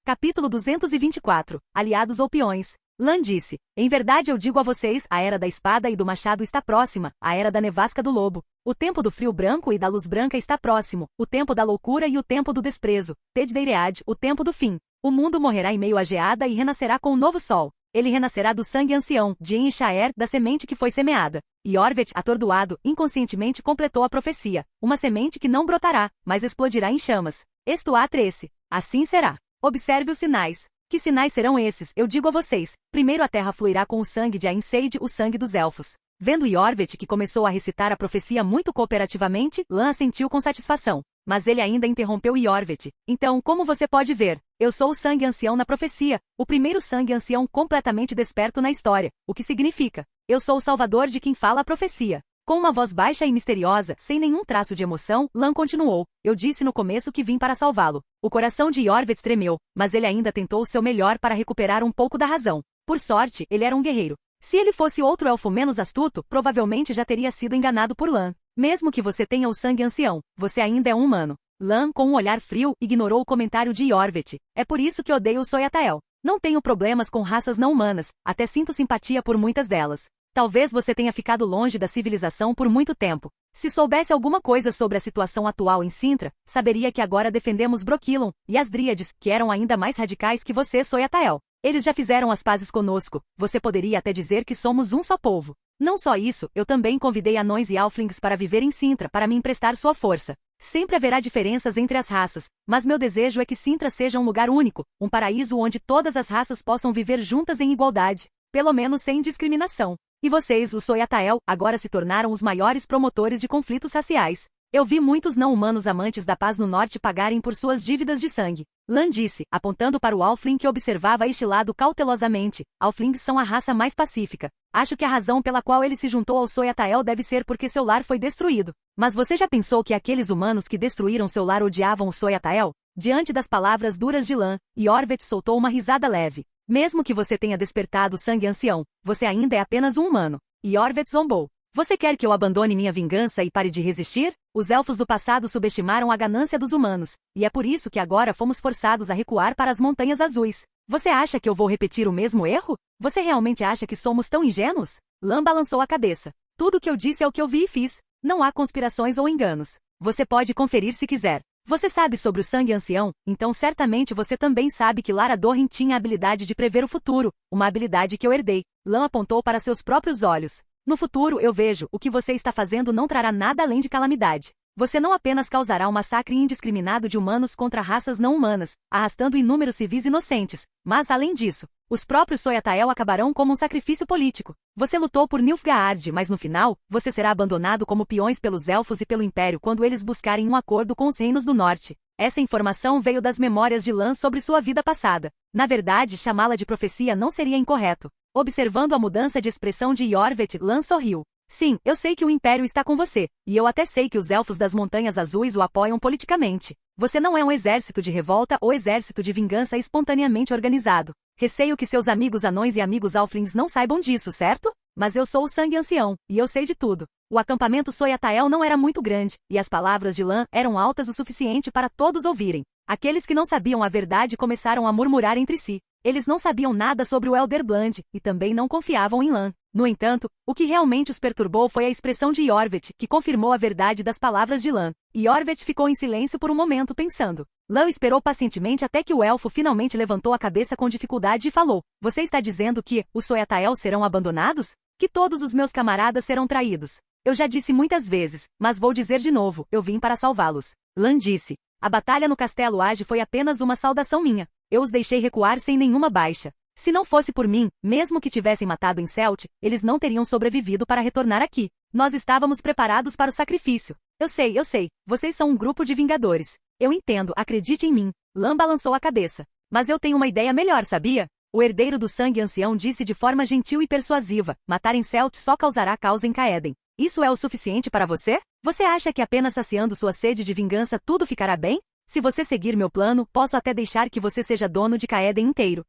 Capítulo 224. Aliados ou peões. Lan disse, em verdade eu digo a vocês, a era da espada e do machado está próxima, a era da nevasca do lobo. O tempo do frio branco e da luz branca está próximo, o tempo da loucura e o tempo do desprezo. Tedeiread, o tempo do fim. O mundo morrerá em meio à geada e renascerá com um novo sol. Ele renascerá do sangue ancião, de Enxaer, da semente que foi semeada. Iorveth, atordoado, inconscientemente completou a profecia. Uma semente que não brotará, mas explodirá em chamas. Estuá trece. Assim será. Observe os sinais. Que sinais serão esses? Eu digo a vocês. Primeiro a terra fluirá com o sangue de Ain-Seid, o sangue dos elfos. Vendo Iorveth que começou a recitar a profecia muito cooperativamente, Lan assentiu com satisfação. Mas ele ainda interrompeu Iorveth. Então, como você pode ver, eu sou o sangue ancião na profecia, o primeiro sangue ancião completamente desperto na história, o que significa, eu sou o salvador de quem fala a profecia. Com uma voz baixa e misteriosa, sem nenhum traço de emoção, Lan continuou. Eu disse no começo que vim para salvá-lo. O coração de Iorveth tremeu, mas ele ainda tentou o seu melhor para recuperar um pouco da razão. Por sorte, ele era um guerreiro. Se ele fosse outro elfo menos astuto, provavelmente já teria sido enganado por Lan. Mesmo que você tenha o sangue ancião, você ainda é um humano. Lan, com um olhar frio, ignorou o comentário de Iorveth. É por isso que odeio o Soyatael. Não tenho problemas com raças não humanas, até sinto simpatia por muitas delas. Talvez você tenha ficado longe da civilização por muito tempo. Se soubesse alguma coisa sobre a situação atual em Cintra, saberia que agora defendemos Brokilon e as Dríades, que eram ainda mais radicais que você, Soyatael. Eles já fizeram as pazes conosco. Você poderia até dizer que somos um só povo. Não só isso, eu também convidei anões e halflings para viver em Cintra para me emprestar sua força. Sempre haverá diferenças entre as raças, mas meu desejo é que Cintra seja um lugar único, um paraíso onde todas as raças possam viver juntas em igualdade, pelo menos sem discriminação. E vocês, os Soyatael, agora se tornaram os maiores promotores de conflitos raciais. Eu vi muitos não-humanos amantes da paz no norte pagarem por suas dívidas de sangue. Lan disse, apontando para o halfling que observava este lado cautelosamente. Halflings são a raça mais pacífica. Acho que a razão pela qual ele se juntou ao Soyatael deve ser porque seu lar foi destruído. Mas você já pensou que aqueles humanos que destruíram seu lar odiavam o Soyatael? Diante das palavras duras de Lan, Iorveth soltou uma risada leve. Mesmo que você tenha despertado o sangue ancião, você ainda é apenas um humano. Iorveth zombou. Você quer que eu abandone minha vingança e pare de resistir? Os elfos do passado subestimaram a ganância dos humanos, e é por isso que agora fomos forçados a recuar para as Montanhas Azuis. Você acha que eu vou repetir o mesmo erro? Você realmente acha que somos tão ingênuos? Lan balançou a cabeça. Tudo o que eu disse é o que eu vi e fiz. Não há conspirações ou enganos. Você pode conferir se quiser. Você sabe sobre o sangue ancião, então certamente você também sabe que Lara Dorren tinha a habilidade de prever o futuro, uma habilidade que eu herdei. Lan apontou para seus próprios olhos. No futuro eu vejo, o que você está fazendo não trará nada além de calamidade. Você não apenas causará um massacre indiscriminado de humanos contra raças não humanas, arrastando inúmeros civis inocentes, mas além disso, os próprios Soyatael acabarão como um sacrifício político. Você lutou por Nilfgaard, mas no final, você será abandonado como peões pelos elfos e pelo Império quando eles buscarem um acordo com os reinos do norte. Essa informação veio das memórias de Lan sobre sua vida passada. Na verdade, chamá-la de profecia não seria incorreto. Observando a mudança de expressão de Iorveth, Lan sorriu. Sim, eu sei que o Império está com você, e eu até sei que os elfos das Montanhas Azuis o apoiam politicamente. Você não é um exército de revolta ou exército de vingança espontaneamente organizado. Receio que seus amigos anões e amigos halflings não saibam disso, certo? Mas eu sou o sangue ancião, e eu sei de tudo. O acampamento Soyatael não era muito grande, e as palavras de Lan eram altas o suficiente para todos ouvirem. Aqueles que não sabiam a verdade começaram a murmurar entre si. Eles não sabiam nada sobre o Elderbland, e também não confiavam em Lan. No entanto, o que realmente os perturbou foi a expressão de Iorveth, que confirmou a verdade das palavras de Lan. Iorveth ficou em silêncio por um momento pensando. Lan esperou pacientemente até que o elfo finalmente levantou a cabeça com dificuldade e falou. Você está dizendo que os Soyatael serão abandonados? Que todos os meus camaradas serão traídos. Eu já disse muitas vezes, mas vou dizer de novo, eu vim para salvá-los. Lan disse. A batalha no Castelo Age foi apenas uma saudação minha. Eu os deixei recuar sem nenhuma baixa. Se não fosse por mim, mesmo que tivessem matado em Celt, eles não teriam sobrevivido para retornar aqui. Nós estávamos preparados para o sacrifício. Eu sei, vocês são um grupo de vingadores. Eu entendo, acredite em mim. Lan balançou a cabeça. Mas eu tenho uma ideia melhor, sabia? O herdeiro do sangue ancião disse de forma gentil e persuasiva, matar em Celt só causará caos em Caeden. Isso é o suficiente para você? Você acha que apenas saciando sua sede de vingança tudo ficará bem? Se você seguir meu plano, posso até deixar que você seja dono de Caeden inteiro.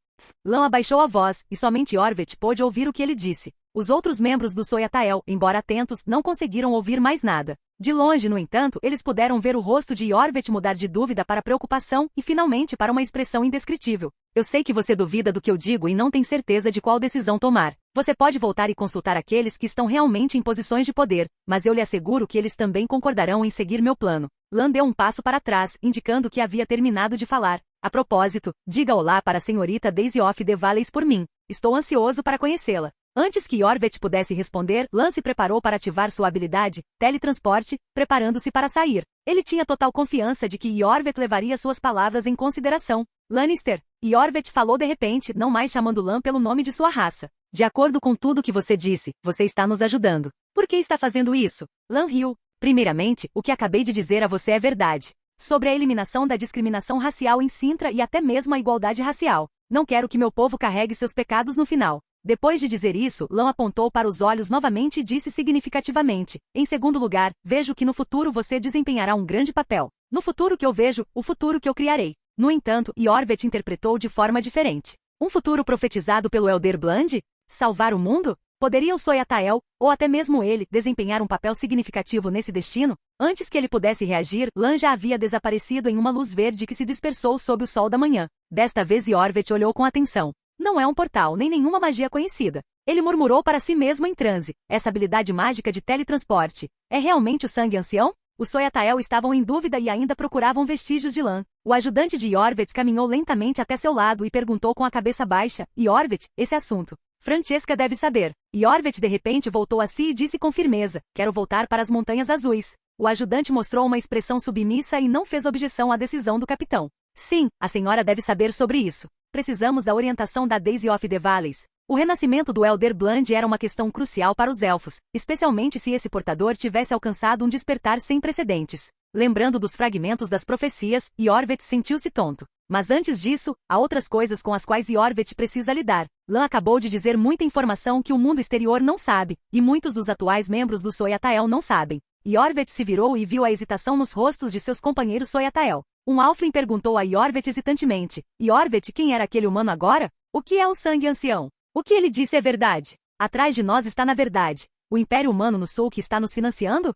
Lan abaixou a voz, e somente Iorvet pôde ouvir o que ele disse. Os outros membros do Soyatael, embora atentos, não conseguiram ouvir mais nada. De longe, no entanto, eles puderam ver o rosto de Iorvet mudar de dúvida para preocupação e finalmente para uma expressão indescritível. Eu sei que você duvida do que eu digo e não tem certeza de qual decisão tomar. Você pode voltar e consultar aqueles que estão realmente em posições de poder, mas eu lhe asseguro que eles também concordarão em seguir meu plano. Lan deu um passo para trás, indicando que havia terminado de falar. A propósito, diga olá para a senhorita Daisy of the Valleys por mim. Estou ansioso para conhecê-la. Antes que Iorvet pudesse responder, Lan se preparou para ativar sua habilidade, teletransporte, preparando-se para sair. Ele tinha total confiança de que Iorvet levaria suas palavras em consideração. Lannister, Iorvet falou de repente, não mais chamando Lan pelo nome de sua raça. De acordo com tudo que você disse, você está nos ajudando. Por que está fazendo isso? Lan riu. Primeiramente, o que acabei de dizer a você é verdade. Sobre a eliminação da discriminação racial em Cintra e até mesmo a igualdade racial. Não quero que meu povo carregue seus pecados no final. Depois de dizer isso, Lan apontou para os olhos novamente e disse significativamente. Em segundo lugar, vejo que no futuro você desempenhará um grande papel. No futuro que eu vejo, o futuro que eu criarei. No entanto, Iorvet interpretou de forma diferente. Um futuro profetizado pelo Elder Bland? Salvar o mundo? Poderia o Soyatael, ou até mesmo ele, desempenhar um papel significativo nesse destino? Antes que ele pudesse reagir, Lan já havia desaparecido em uma luz verde que se dispersou sob o sol da manhã. Desta vez Iorvet olhou com atenção. Não é um portal nem nenhuma magia conhecida. Ele murmurou para si mesmo em transe. Essa habilidade mágica de teletransporte. É realmente o sangue ancião? Os Soyatael estavam em dúvida e ainda procuravam vestígios de Lan. O ajudante de Iorvet caminhou lentamente até seu lado e perguntou com a cabeça baixa. Iorvet, esse assunto. Francesca deve saber. Iorvet de repente voltou a si e disse com firmeza. Quero voltar para as Montanhas Azuis. O ajudante mostrou uma expressão submissa e não fez objeção à decisão do capitão. Sim, a senhora deve saber sobre isso. Precisamos da orientação da Daisy of the Valleys. O renascimento do Elder Bland era uma questão crucial para os elfos, especialmente se esse portador tivesse alcançado um despertar sem precedentes. Lembrando dos fragmentos das profecias, Iorvet sentiu-se tonto. Mas antes disso, há outras coisas com as quais Iorvet precisa lidar. Lan acabou de dizer muita informação que o mundo exterior não sabe, e muitos dos atuais membros do Soyatael não sabem. Iorvet se virou e viu a hesitação nos rostos de seus companheiros Soyatael. Um Alfling perguntou a Iorvet hesitantemente. Iorvet, quem era aquele humano agora? O que é o sangue ancião? O que ele disse é verdade. Atrás de nós está na verdade. O Império Humano no Sul que está nos financiando?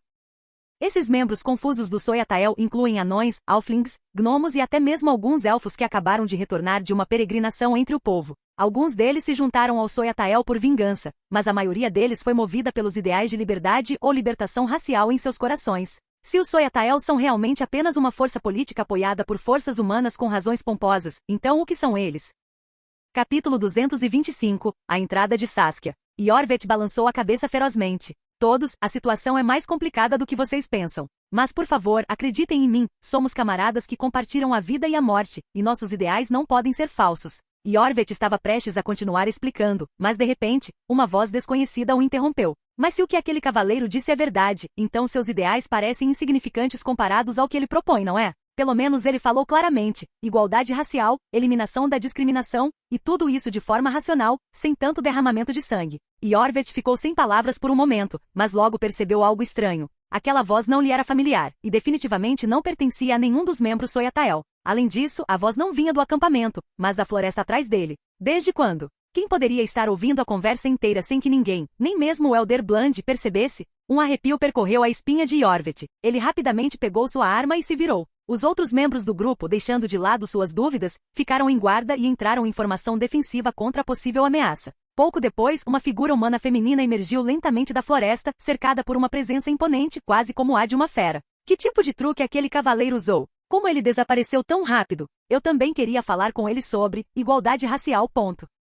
Esses membros confusos do Soyatael incluem anões, Alflings, gnomos e até mesmo alguns elfos que acabaram de retornar de uma peregrinação entre o povo. Alguns deles se juntaram ao Soyatael por vingança, mas a maioria deles foi movida pelos ideais de liberdade ou libertação racial em seus corações. Se os Soyatael são realmente apenas uma força política apoiada por forças humanas com razões pomposas, então o que são eles? Capítulo 225, a entrada de Saskia. Iorvet balançou a cabeça ferozmente. Todos, a situação é mais complicada do que vocês pensam. Mas por favor, acreditem em mim, somos camaradas que compartilham a vida e a morte, e nossos ideais não podem ser falsos. Iorvet estava prestes a continuar explicando, mas de repente, uma voz desconhecida o interrompeu. Mas se o que aquele cavaleiro disse é verdade, então seus ideais parecem insignificantes comparados ao que ele propõe, não é? Pelo menos ele falou claramente, igualdade racial, eliminação da discriminação, e tudo isso de forma racional, sem tanto derramamento de sangue. Iorvet ficou sem palavras por um momento, mas logo percebeu algo estranho. Aquela voz não lhe era familiar, e definitivamente não pertencia a nenhum dos membros Soyatael. Além disso, a voz não vinha do acampamento, mas da floresta atrás dele. Desde quando? Quem poderia estar ouvindo a conversa inteira sem que ninguém, nem mesmo o Elder Bland, percebesse? Um arrepio percorreu a espinha de Iorvet. Ele rapidamente pegou sua arma e se virou. Os outros membros do grupo, deixando de lado suas dúvidas, ficaram em guarda e entraram em formação defensiva contra a possível ameaça. Pouco depois, uma figura humana feminina emergiu lentamente da floresta, cercada por uma presença imponente, quase como a de uma fera. Que tipo de truque aquele cavaleiro usou? Como ele desapareceu tão rápido? Eu também queria falar com ele sobre igualdade racial.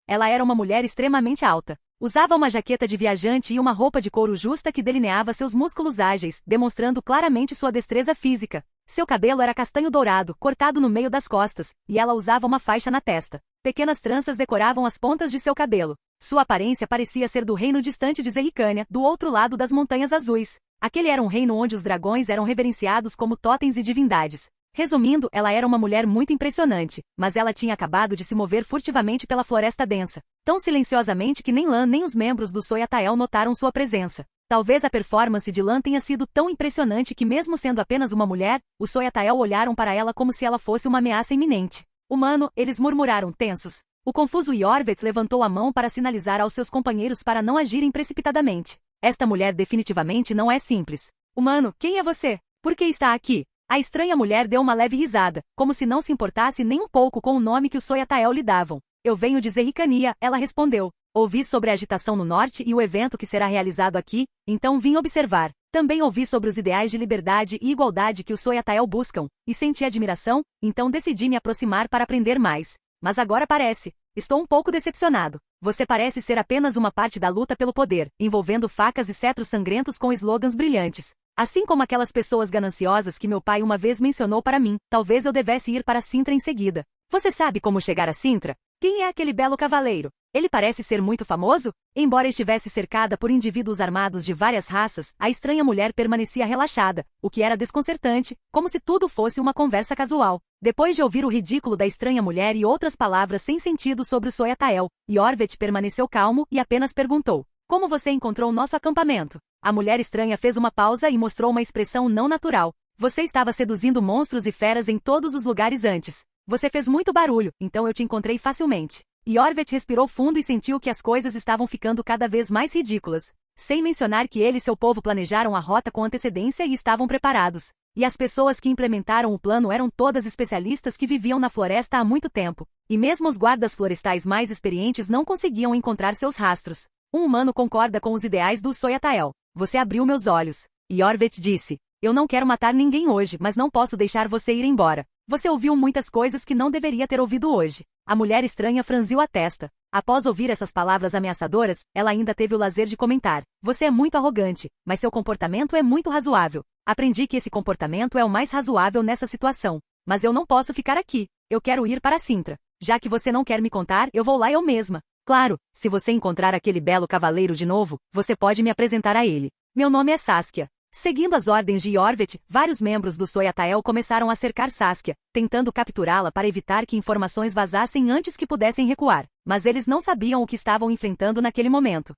Ela era uma mulher extremamente alta. Usava uma jaqueta de viajante e uma roupa de couro justa que delineava seus músculos ágeis, demonstrando claramente sua destreza física. Seu cabelo era castanho dourado, cortado no meio das costas, e ela usava uma faixa na testa. Pequenas tranças decoravam as pontas de seu cabelo. Sua aparência parecia ser do reino distante de Zerricânia, do outro lado das Montanhas Azuis. Aquele era um reino onde os dragões eram reverenciados como totens e divindades. Resumindo, ela era uma mulher muito impressionante, mas ela tinha acabado de se mover furtivamente pela floresta densa, tão silenciosamente que nem Lan nem os membros do Soyatael notaram sua presença. Talvez a performance de Lan tenha sido tão impressionante que mesmo sendo apenas uma mulher, os Soyatael olharam para ela como se ela fosse uma ameaça iminente. Humano, eles murmuraram, tensos. O confuso Iorveth levantou a mão para sinalizar aos seus companheiros para não agirem precipitadamente. Esta mulher definitivamente não é simples. Humano, quem é você? Por que está aqui? A estranha mulher deu uma leve risada, como se não se importasse nem um pouco com o nome que os Soyatael lhe davam. Eu venho de Zerricânia, ela respondeu. Ouvi sobre a agitação no norte e o evento que será realizado aqui, então vim observar. Também ouvi sobre os ideais de liberdade e igualdade que os Soyatael buscam, e senti admiração, então decidi me aproximar para aprender mais. Mas agora parece. Estou um pouco decepcionado. Você parece ser apenas uma parte da luta pelo poder, envolvendo facas e cetros sangrentos com slogans brilhantes. Assim como aquelas pessoas gananciosas que meu pai uma vez mencionou para mim, talvez eu devesse ir para Cintra em seguida. Você sabe como chegar a Cintra? Quem é aquele belo cavaleiro? Ele parece ser muito famoso? Embora estivesse cercada por indivíduos armados de várias raças, a estranha mulher permanecia relaxada, o que era desconcertante, como se tudo fosse uma conversa casual. Depois de ouvir o ridículo da estranha mulher e outras palavras sem sentido sobre o Soyatael, Iorveth permaneceu calmo e apenas perguntou: como você encontrou nosso acampamento? A mulher estranha fez uma pausa e mostrou uma expressão não natural. Você estava seduzindo monstros e feras em todos os lugares antes. Você fez muito barulho, então eu te encontrei facilmente. Iorveth respirou fundo e sentiu que as coisas estavam ficando cada vez mais ridículas. Sem mencionar que ele e seu povo planejaram a rota com antecedência e estavam preparados. E as pessoas que implementaram o plano eram todas especialistas que viviam na floresta há muito tempo. E mesmo os guardas florestais mais experientes não conseguiam encontrar seus rastros. Um humano concorda com os ideais do Soyatael. Você abriu meus olhos. Iorveth disse. Eu não quero matar ninguém hoje, mas não posso deixar você ir embora. Você ouviu muitas coisas que não deveria ter ouvido hoje. A mulher estranha franziu a testa. Após ouvir essas palavras ameaçadoras, ela ainda teve o lazer de comentar. Você é muito arrogante, mas seu comportamento é muito razoável. Aprendi que esse comportamento é o mais razoável nessa situação. Mas eu não posso ficar aqui. Eu quero ir para Cintra. Já que você não quer me contar, eu vou lá eu mesma. Claro, se você encontrar aquele belo cavaleiro de novo, você pode me apresentar a ele. Meu nome é Saskia. Seguindo as ordens de Iorveth, vários membros do Soyatael começaram a cercar Saskia, tentando capturá-la para evitar que informações vazassem antes que pudessem recuar. Mas eles não sabiam o que estavam enfrentando naquele momento.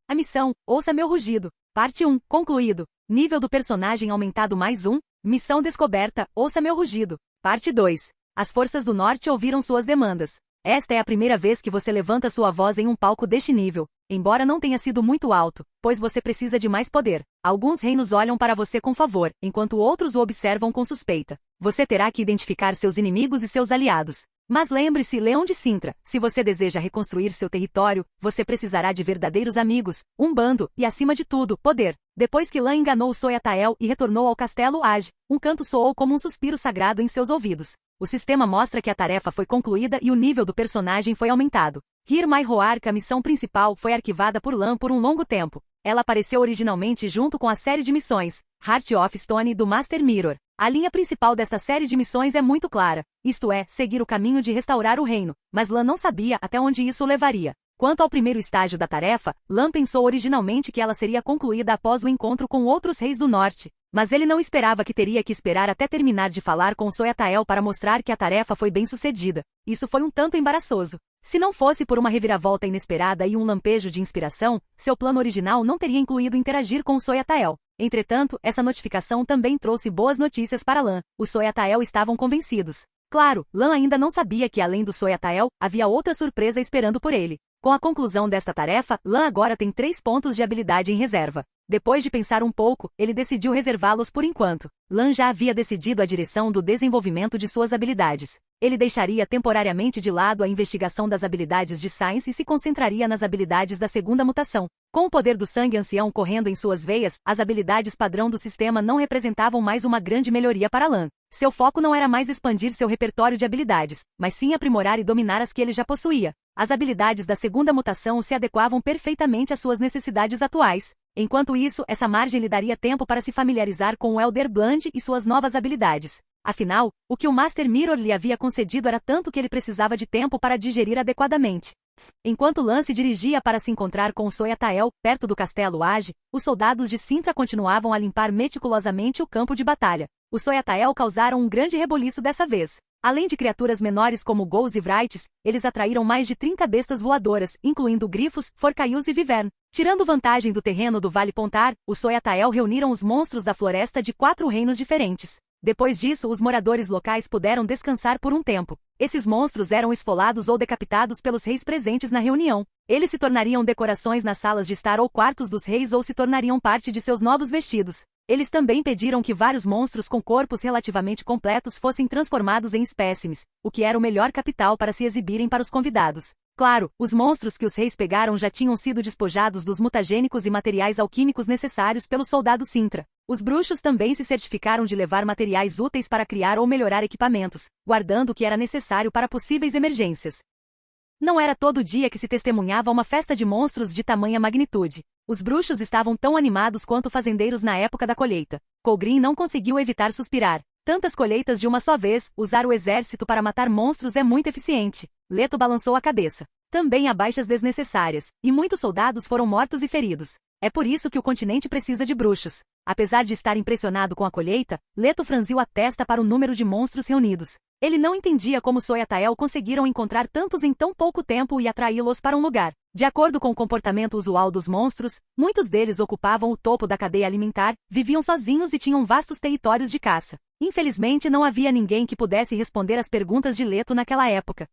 A missão, ouça meu rugido. Parte 1, concluído. Nível do personagem aumentado mais 1. Missão descoberta, ouça meu rugido. Parte 2. As forças do norte ouviram suas demandas. Esta é a primeira vez que você levanta sua voz em um palco deste nível, embora não tenha sido muito alto, pois você precisa de mais poder. Alguns reinos olham para você com favor, enquanto outros o observam com suspeita. Você terá que identificar seus inimigos e seus aliados. Mas lembre-se, Leão de Cintra, se você deseja reconstruir seu território, você precisará de verdadeiros amigos, um bando, e acima de tudo, poder. Depois que Lan enganou o Soyatael e retornou ao castelo Age, um canto soou como um suspiro sagrado em seus ouvidos. O sistema mostra que a tarefa foi concluída e o nível do personagem foi aumentado. Hir Mai Roark, a missão principal, foi arquivada por Lan por um longo tempo. Ela apareceu originalmente junto com a série de missões, Heart of Stone do Master Mirror. A linha principal desta série de missões é muito clara, isto é, seguir o caminho de restaurar o reino, mas Lan não sabia até onde isso o levaria. Quanto ao primeiro estágio da tarefa, Lan pensou originalmente que ela seria concluída após o encontro com outros reis do norte. Mas ele não esperava que teria que esperar até terminar de falar com Soyatael para mostrar que a tarefa foi bem sucedida. Isso foi um tanto embaraçoso. Se não fosse por uma reviravolta inesperada e um lampejo de inspiração, seu plano original não teria incluído interagir com Soyatael. Entretanto, essa notificação também trouxe boas notícias para Lan. Os Soyatael estavam convencidos. Claro, Lan ainda não sabia que além do Soyatael, havia outra surpresa esperando por ele. Com a conclusão desta tarefa, Lan agora tem 3 pontos de habilidade em reserva. Depois de pensar um pouco, ele decidiu reservá-los por enquanto. Lan já havia decidido a direção do desenvolvimento de suas habilidades. Ele deixaria temporariamente de lado a investigação das habilidades de Science e se concentraria nas habilidades da segunda mutação. Com o poder do sangue ancião correndo em suas veias, as habilidades padrão do sistema não representavam mais uma grande melhoria para Lan. Seu foco não era mais expandir seu repertório de habilidades, mas sim aprimorar e dominar as que ele já possuía. As habilidades da segunda mutação se adequavam perfeitamente às suas necessidades atuais. Enquanto isso, essa margem lhe daria tempo para se familiarizar com o Elder Bland e suas novas habilidades. Afinal, o que o Master Mirror lhe havia concedido era tanto que ele precisava de tempo para digerir adequadamente. Enquanto Lan se dirigia para se encontrar com Soyatael, perto do castelo Age, os soldados de Sintra continuavam a limpar meticulosamente o campo de batalha. Os Soyatael causaram um grande reboliço dessa vez. Além de criaturas menores como Ghouls e Vrights, eles atraíram mais de 30 bestas voadoras, incluindo grifos, forcaius e vivern. Tirando vantagem do terreno do Vale Pontar, os Soyatael reuniram os monstros da floresta de 4 reinos diferentes. Depois disso, os moradores locais puderam descansar por um tempo. Esses monstros eram esfolados ou decapitados pelos reis presentes na reunião. Eles se tornariam decorações nas salas de estar ou quartos dos reis ou se tornariam parte de seus novos vestidos. Eles também pediram que vários monstros com corpos relativamente completos fossem transformados em espécimes, o que era o melhor capital para se exibirem para os convidados. Claro, os monstros que os reis pegaram já tinham sido despojados dos mutagênicos e materiais alquímicos necessários pelo soldado Sintra. Os bruxos também se certificaram de levar materiais úteis para criar ou melhorar equipamentos, guardando o que era necessário para possíveis emergências. Não era todo dia que se testemunhava uma festa de monstros de tamanha magnitude. Os bruxos estavam tão animados quanto fazendeiros na época da colheita. Colgrin não conseguiu evitar suspirar. Tantas colheitas de uma só vez, usar o exército para matar monstros é muito eficiente. Leto balançou a cabeça. Também há baixas desnecessárias, e muitos soldados foram mortos e feridos. É por isso que o continente precisa de bruxos. Apesar de estar impressionado com a colheita, Leto franziu a testa para o número de monstros reunidos. Ele não entendia como Soyatael conseguiram encontrar tantos em tão pouco tempo e atraí-los para um lugar. De acordo com o comportamento usual dos monstros, muitos deles ocupavam o topo da cadeia alimentar, viviam sozinhos e tinham vastos territórios de caça. Infelizmente não havia ninguém que pudesse responder às perguntas de Leto naquela época.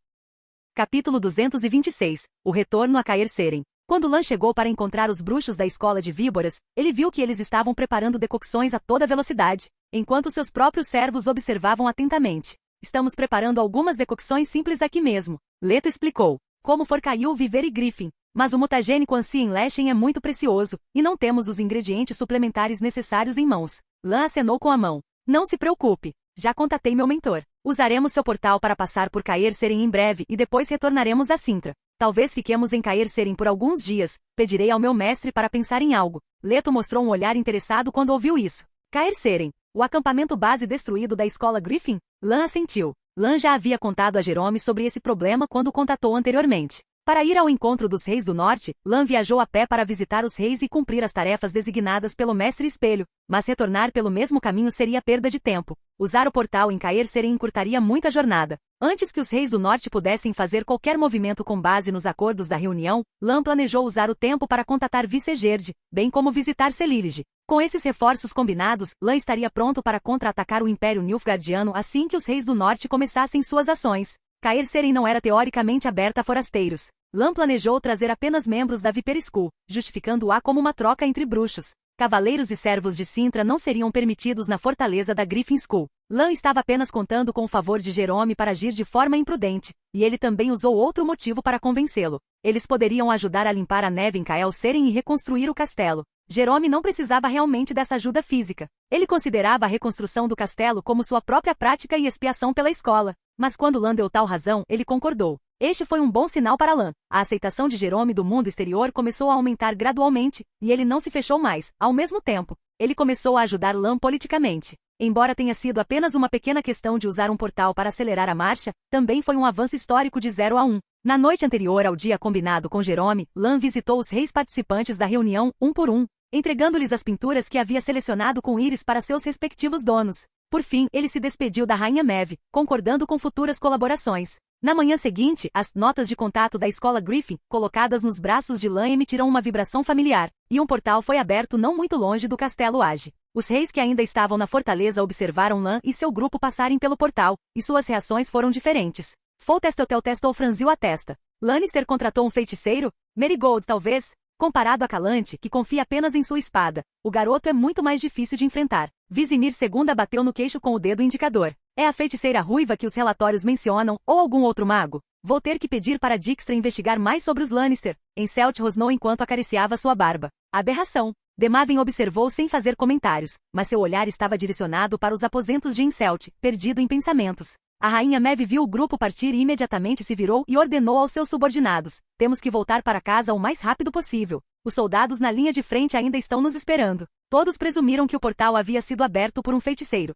Capítulo 226. O retorno a Caer Seren. Quando Lan chegou para encontrar os bruxos da escola de víboras, ele viu que eles estavam preparando decocções a toda velocidade, enquanto seus próprios servos observavam atentamente. Estamos preparando algumas decocções simples aqui mesmo, Leto explicou. Como Forcaiu, Viver e Griffin. Mas o mutagênico Ancien Lechem é muito precioso, e não temos os ingredientes suplementares necessários em mãos. Lan acenou com a mão. Não se preocupe. Já contatei meu mentor. Usaremos seu portal para passar por Caer Seren em breve e depois retornaremos a Sintra. Talvez fiquemos em Caer Seren por alguns dias. Pedirei ao meu mestre para pensar em algo. Leto mostrou um olhar interessado quando ouviu isso. Caer Seren. O acampamento base destruído da escola Griffin? Lan assentiu. Lan já havia contado a Jerome sobre esse problema quando o contatou anteriormente. Para ir ao encontro dos reis do norte, Lan viajou a pé para visitar os reis e cumprir as tarefas designadas pelo mestre espelho, mas retornar pelo mesmo caminho seria perda de tempo. Usar o portal em Caer Seren encurtaria muito a jornada. Antes que os reis do norte pudessem fazer qualquer movimento com base nos acordos da reunião, Lan planejou usar o tempo para contatar Vicegerd, bem como visitar Celilege. Com esses reforços combinados, Lan estaria pronto para contra-atacar o Império Nilfgaardiano assim que os reis do norte começassem suas ações. Caer Seren não era teoricamente aberta a forasteiros. Lan planejou trazer apenas membros da Viper School, justificando-a como uma troca entre bruxos. Cavaleiros e servos de Sintra não seriam permitidos na fortaleza da Griffin School. Lan estava apenas contando com o favor de Jerome para agir de forma imprudente, e ele também usou outro motivo para convencê-lo. Eles poderiam ajudar a limpar a neve em Caer Seren e reconstruir o castelo. Jerome não precisava realmente dessa ajuda física. Ele considerava a reconstrução do castelo como sua própria prática e expiação pela escola. Mas quando Lan deu tal razão, ele concordou. Este foi um bom sinal para Lan. A aceitação de Jerome do mundo exterior começou a aumentar gradualmente, e ele não se fechou mais. Ao mesmo tempo, ele começou a ajudar Lan politicamente. Embora tenha sido apenas uma pequena questão de usar um portal para acelerar a marcha, também foi um avanço histórico de 0 a 1. Na noite anterior ao dia combinado com Jerome, Lan visitou os reis participantes da reunião, um por um, entregando-lhes as pinturas que havia selecionado com íris para seus respectivos donos. Por fim, ele se despediu da Rainha Maeve, concordando com futuras colaborações. Na manhã seguinte, as notas de contato da escola Griffin, colocadas nos braços de Lan, emitiram uma vibração familiar, e um portal foi aberto não muito longe do castelo Age. Os reis que ainda estavam na fortaleza observaram Lan e seu grupo passarem pelo portal, e suas reações foram diferentes. Foltestel franziu a testa. Lannister contratou um feiticeiro? Marigold, talvez? Comparado a Calante, que confia apenas em sua espada, o garoto é muito mais difícil de enfrentar. Vizimir II bateu no queixo com o dedo indicador. É a feiticeira ruiva que os relatórios mencionam, ou algum outro mago? Vou ter que pedir para Dijkstra investigar mais sobre os Lannister. Encelt rosnou enquanto acariciava sua barba. Aberração. Demaven observou sem fazer comentários, mas seu olhar estava direcionado para os aposentos de Encelt, perdido em pensamentos. A rainha Maeve viu o grupo partir e imediatamente se virou e ordenou aos seus subordinados: temos que voltar para casa o mais rápido possível. Os soldados na linha de frente ainda estão nos esperando. Todos presumiram que o portal havia sido aberto por um feiticeiro.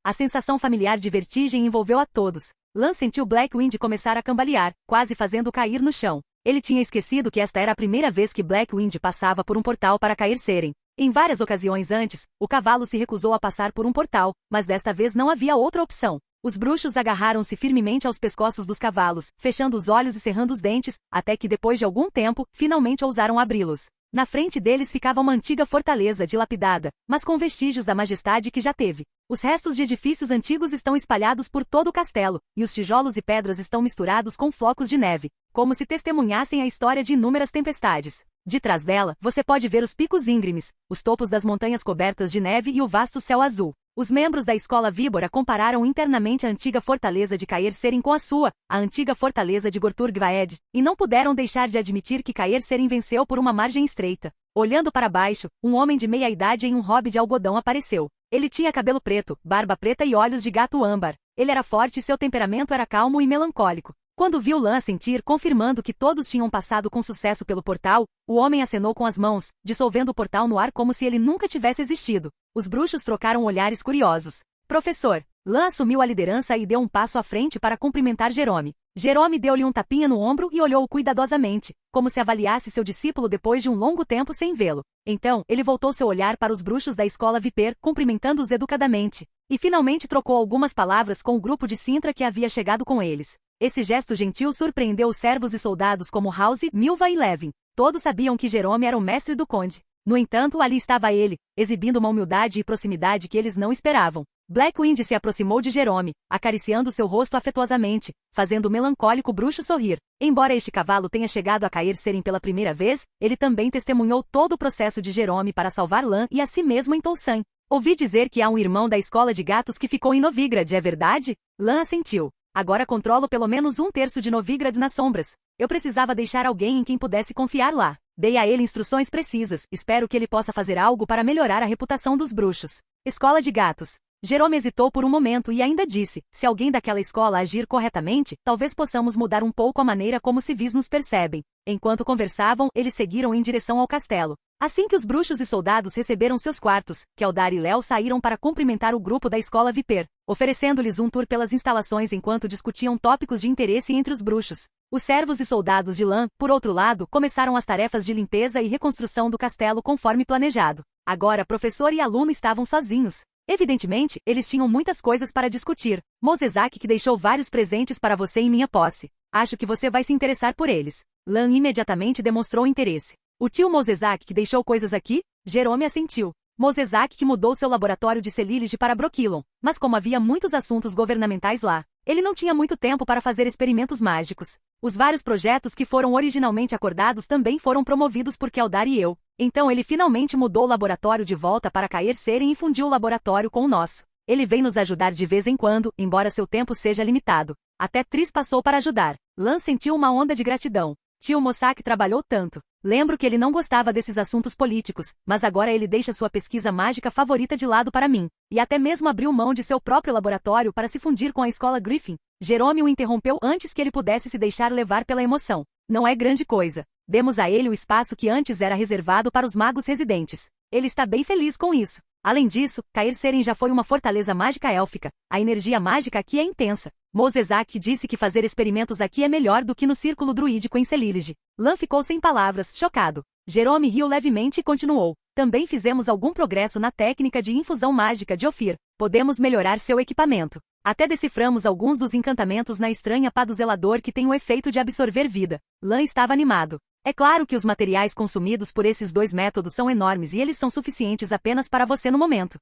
A sensação familiar de vertigem envolveu a todos. Lan sentiu Blackwind começar a cambalear, quase fazendo cair no chão. Ele tinha esquecido que esta era a primeira vez que Blackwind passava por um portal para cair Seren. Em várias ocasiões antes, o cavalo se recusou a passar por um portal, mas desta vez não havia outra opção. Os bruxos agarraram-se firmemente aos pescoços dos cavalos, fechando os olhos e cerrando os dentes, até que depois de algum tempo, finalmente ousaram abri-los. Na frente deles ficava uma antiga fortaleza dilapidada, mas com vestígios da majestade que já teve. Os restos de edifícios antigos estão espalhados por todo o castelo, e os tijolos e pedras estão misturados com flocos de neve, como se testemunhassem a história de inúmeras tempestades. De trás dela, você pode ver os picos íngremes, os topos das montanhas cobertas de neve e o vasto céu azul. Os membros da escola Víbora compararam internamente a antiga fortaleza de Caer Seren com a sua, a antiga fortaleza de Gorturgvaed, e não puderam deixar de admitir que Caer Seren venceu por uma margem estreita. Olhando para baixo, um homem de meia idade em um robe de algodão apareceu. Ele tinha cabelo preto, barba preta e olhos de gato âmbar. Ele era forte e seu temperamento era calmo e melancólico. Quando viu Lan sentir confirmando que todos tinham passado com sucesso pelo portal, o homem acenou com as mãos, dissolvendo o portal no ar como se ele nunca tivesse existido. Os bruxos trocaram olhares curiosos. Professor! Lan assumiu a liderança e deu um passo à frente para cumprimentar Jerome. Jerome deu-lhe um tapinha no ombro e olhou-o cuidadosamente, como se avaliasse seu discípulo depois de um longo tempo sem vê-lo. Então, ele voltou seu olhar para os bruxos da escola Viper, cumprimentando-os educadamente. E finalmente trocou algumas palavras com o grupo de Sintra que havia chegado com eles. Esse gesto gentil surpreendeu os servos e soldados como House, Milva e Levin. Todos sabiam que Jerome era o mestre do conde. No entanto, ali estava ele, exibindo uma humildade e proximidade que eles não esperavam. Blackwind se aproximou de Jerome, acariciando seu rosto afetuosamente, fazendo o melancólico bruxo sorrir. Embora este cavalo tenha chegado a Caer Seren pela primeira vez, ele também testemunhou todo o processo de Jerome para salvar Lan e a si mesmo em Tolsan. Ouvi dizer que há um irmão da escola de gatos que ficou em Novigrad, é verdade? Lan assentiu. Agora controlo pelo menos 1/3 de Novigrad nas sombras. Eu precisava deixar alguém em quem pudesse confiar lá. Dei a ele instruções precisas, espero que ele possa fazer algo para melhorar a reputação dos bruxos. Escola de gatos. Jerome hesitou por um momento e ainda disse, se alguém daquela escola agir corretamente, talvez possamos mudar um pouco a maneira como civis nos percebem. Enquanto conversavam, eles seguiram em direção ao castelo. Assim que os bruxos e soldados receberam seus quartos, Keldar e Léo saíram para cumprimentar o grupo da escola Viper, oferecendo-lhes um tour pelas instalações enquanto discutiam tópicos de interesse entre os bruxos. Os servos e soldados de Lan, por outro lado, começaram as tarefas de limpeza e reconstrução do castelo conforme planejado. Agora professor e aluno estavam sozinhos. Evidentemente, eles tinham muitas coisas para discutir. Mosezak que deixou vários presentes para você em minha posse. Acho que você vai se interessar por eles. Lan imediatamente demonstrou interesse. O tio Mosezak que deixou coisas aqui? Jerome assentiu. Mosezak que mudou seu laboratório de Celilege para Broquilon, mas como havia muitos assuntos governamentais lá, ele não tinha muito tempo para fazer experimentos mágicos. Os vários projetos que foram originalmente acordados também foram promovidos por Keldar e eu. Então ele finalmente mudou o laboratório de volta para Caer Seren e fundiu o laboratório com o nosso. Ele vem nos ajudar de vez em quando, embora seu tempo seja limitado. Até Tris passou para ajudar. Lan sentiu uma onda de gratidão. Tio Mossack trabalhou tanto. Lembro que ele não gostava desses assuntos políticos, mas agora ele deixa sua pesquisa mágica favorita de lado para mim, e até mesmo abriu mão de seu próprio laboratório para se fundir com a escola Griffin. Jerome o interrompeu antes que ele pudesse se deixar levar pela emoção. Não é grande coisa. Demos a ele o espaço que antes era reservado para os magos residentes. Ele está bem feliz com isso. Além disso, Caer Seren já foi uma fortaleza mágica élfica. A energia mágica aqui é intensa. Mosezak disse que fazer experimentos aqui é melhor do que no círculo druídico em Celilege. Lan ficou sem palavras, chocado. Jerome riu levemente e continuou. Também fizemos algum progresso na técnica de infusão mágica de Ophir. Podemos melhorar seu equipamento. Até deciframos alguns dos encantamentos na estranha pá do zelador que tem o efeito de absorver vida. Lan estava animado. É claro que os materiais consumidos por esses dois métodos são enormes e eles são suficientes apenas para você no momento.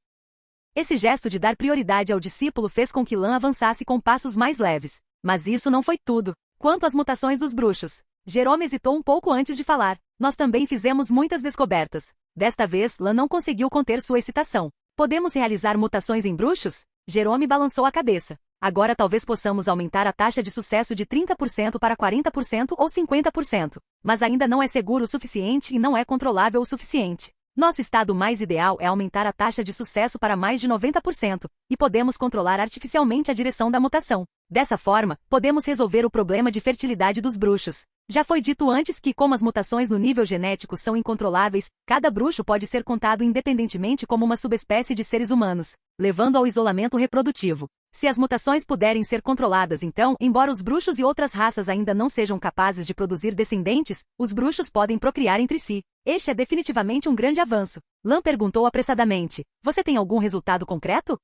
Esse gesto de dar prioridade ao discípulo fez com que Lan avançasse com passos mais leves. Mas isso não foi tudo. Quanto às mutações dos bruxos, Jerome hesitou um pouco antes de falar. Nós também fizemos muitas descobertas. Desta vez, Lan não conseguiu conter sua excitação. Podemos realizar mutações em bruxos? Jerome balançou a cabeça. Agora talvez possamos aumentar a taxa de sucesso de 30% para 40% ou 50%. Mas ainda não é seguro o suficiente e não é controlável o suficiente. Nosso estado mais ideal é aumentar a taxa de sucesso para mais de 90%, e podemos controlar artificialmente a direção da mutação. Dessa forma, podemos resolver o problema de fertilidade dos bruxos. Já foi dito antes que, como as mutações no nível genético são incontroláveis, cada bruxo pode ser contado independentemente como uma subespécie de seres humanos, levando ao isolamento reprodutivo. Se as mutações puderem ser controladas então, embora os bruxos e outras raças ainda não sejam capazes de produzir descendentes, os bruxos podem procriar entre si. Este é definitivamente um grande avanço. Lan perguntou apressadamente. Você tem algum resultado concreto?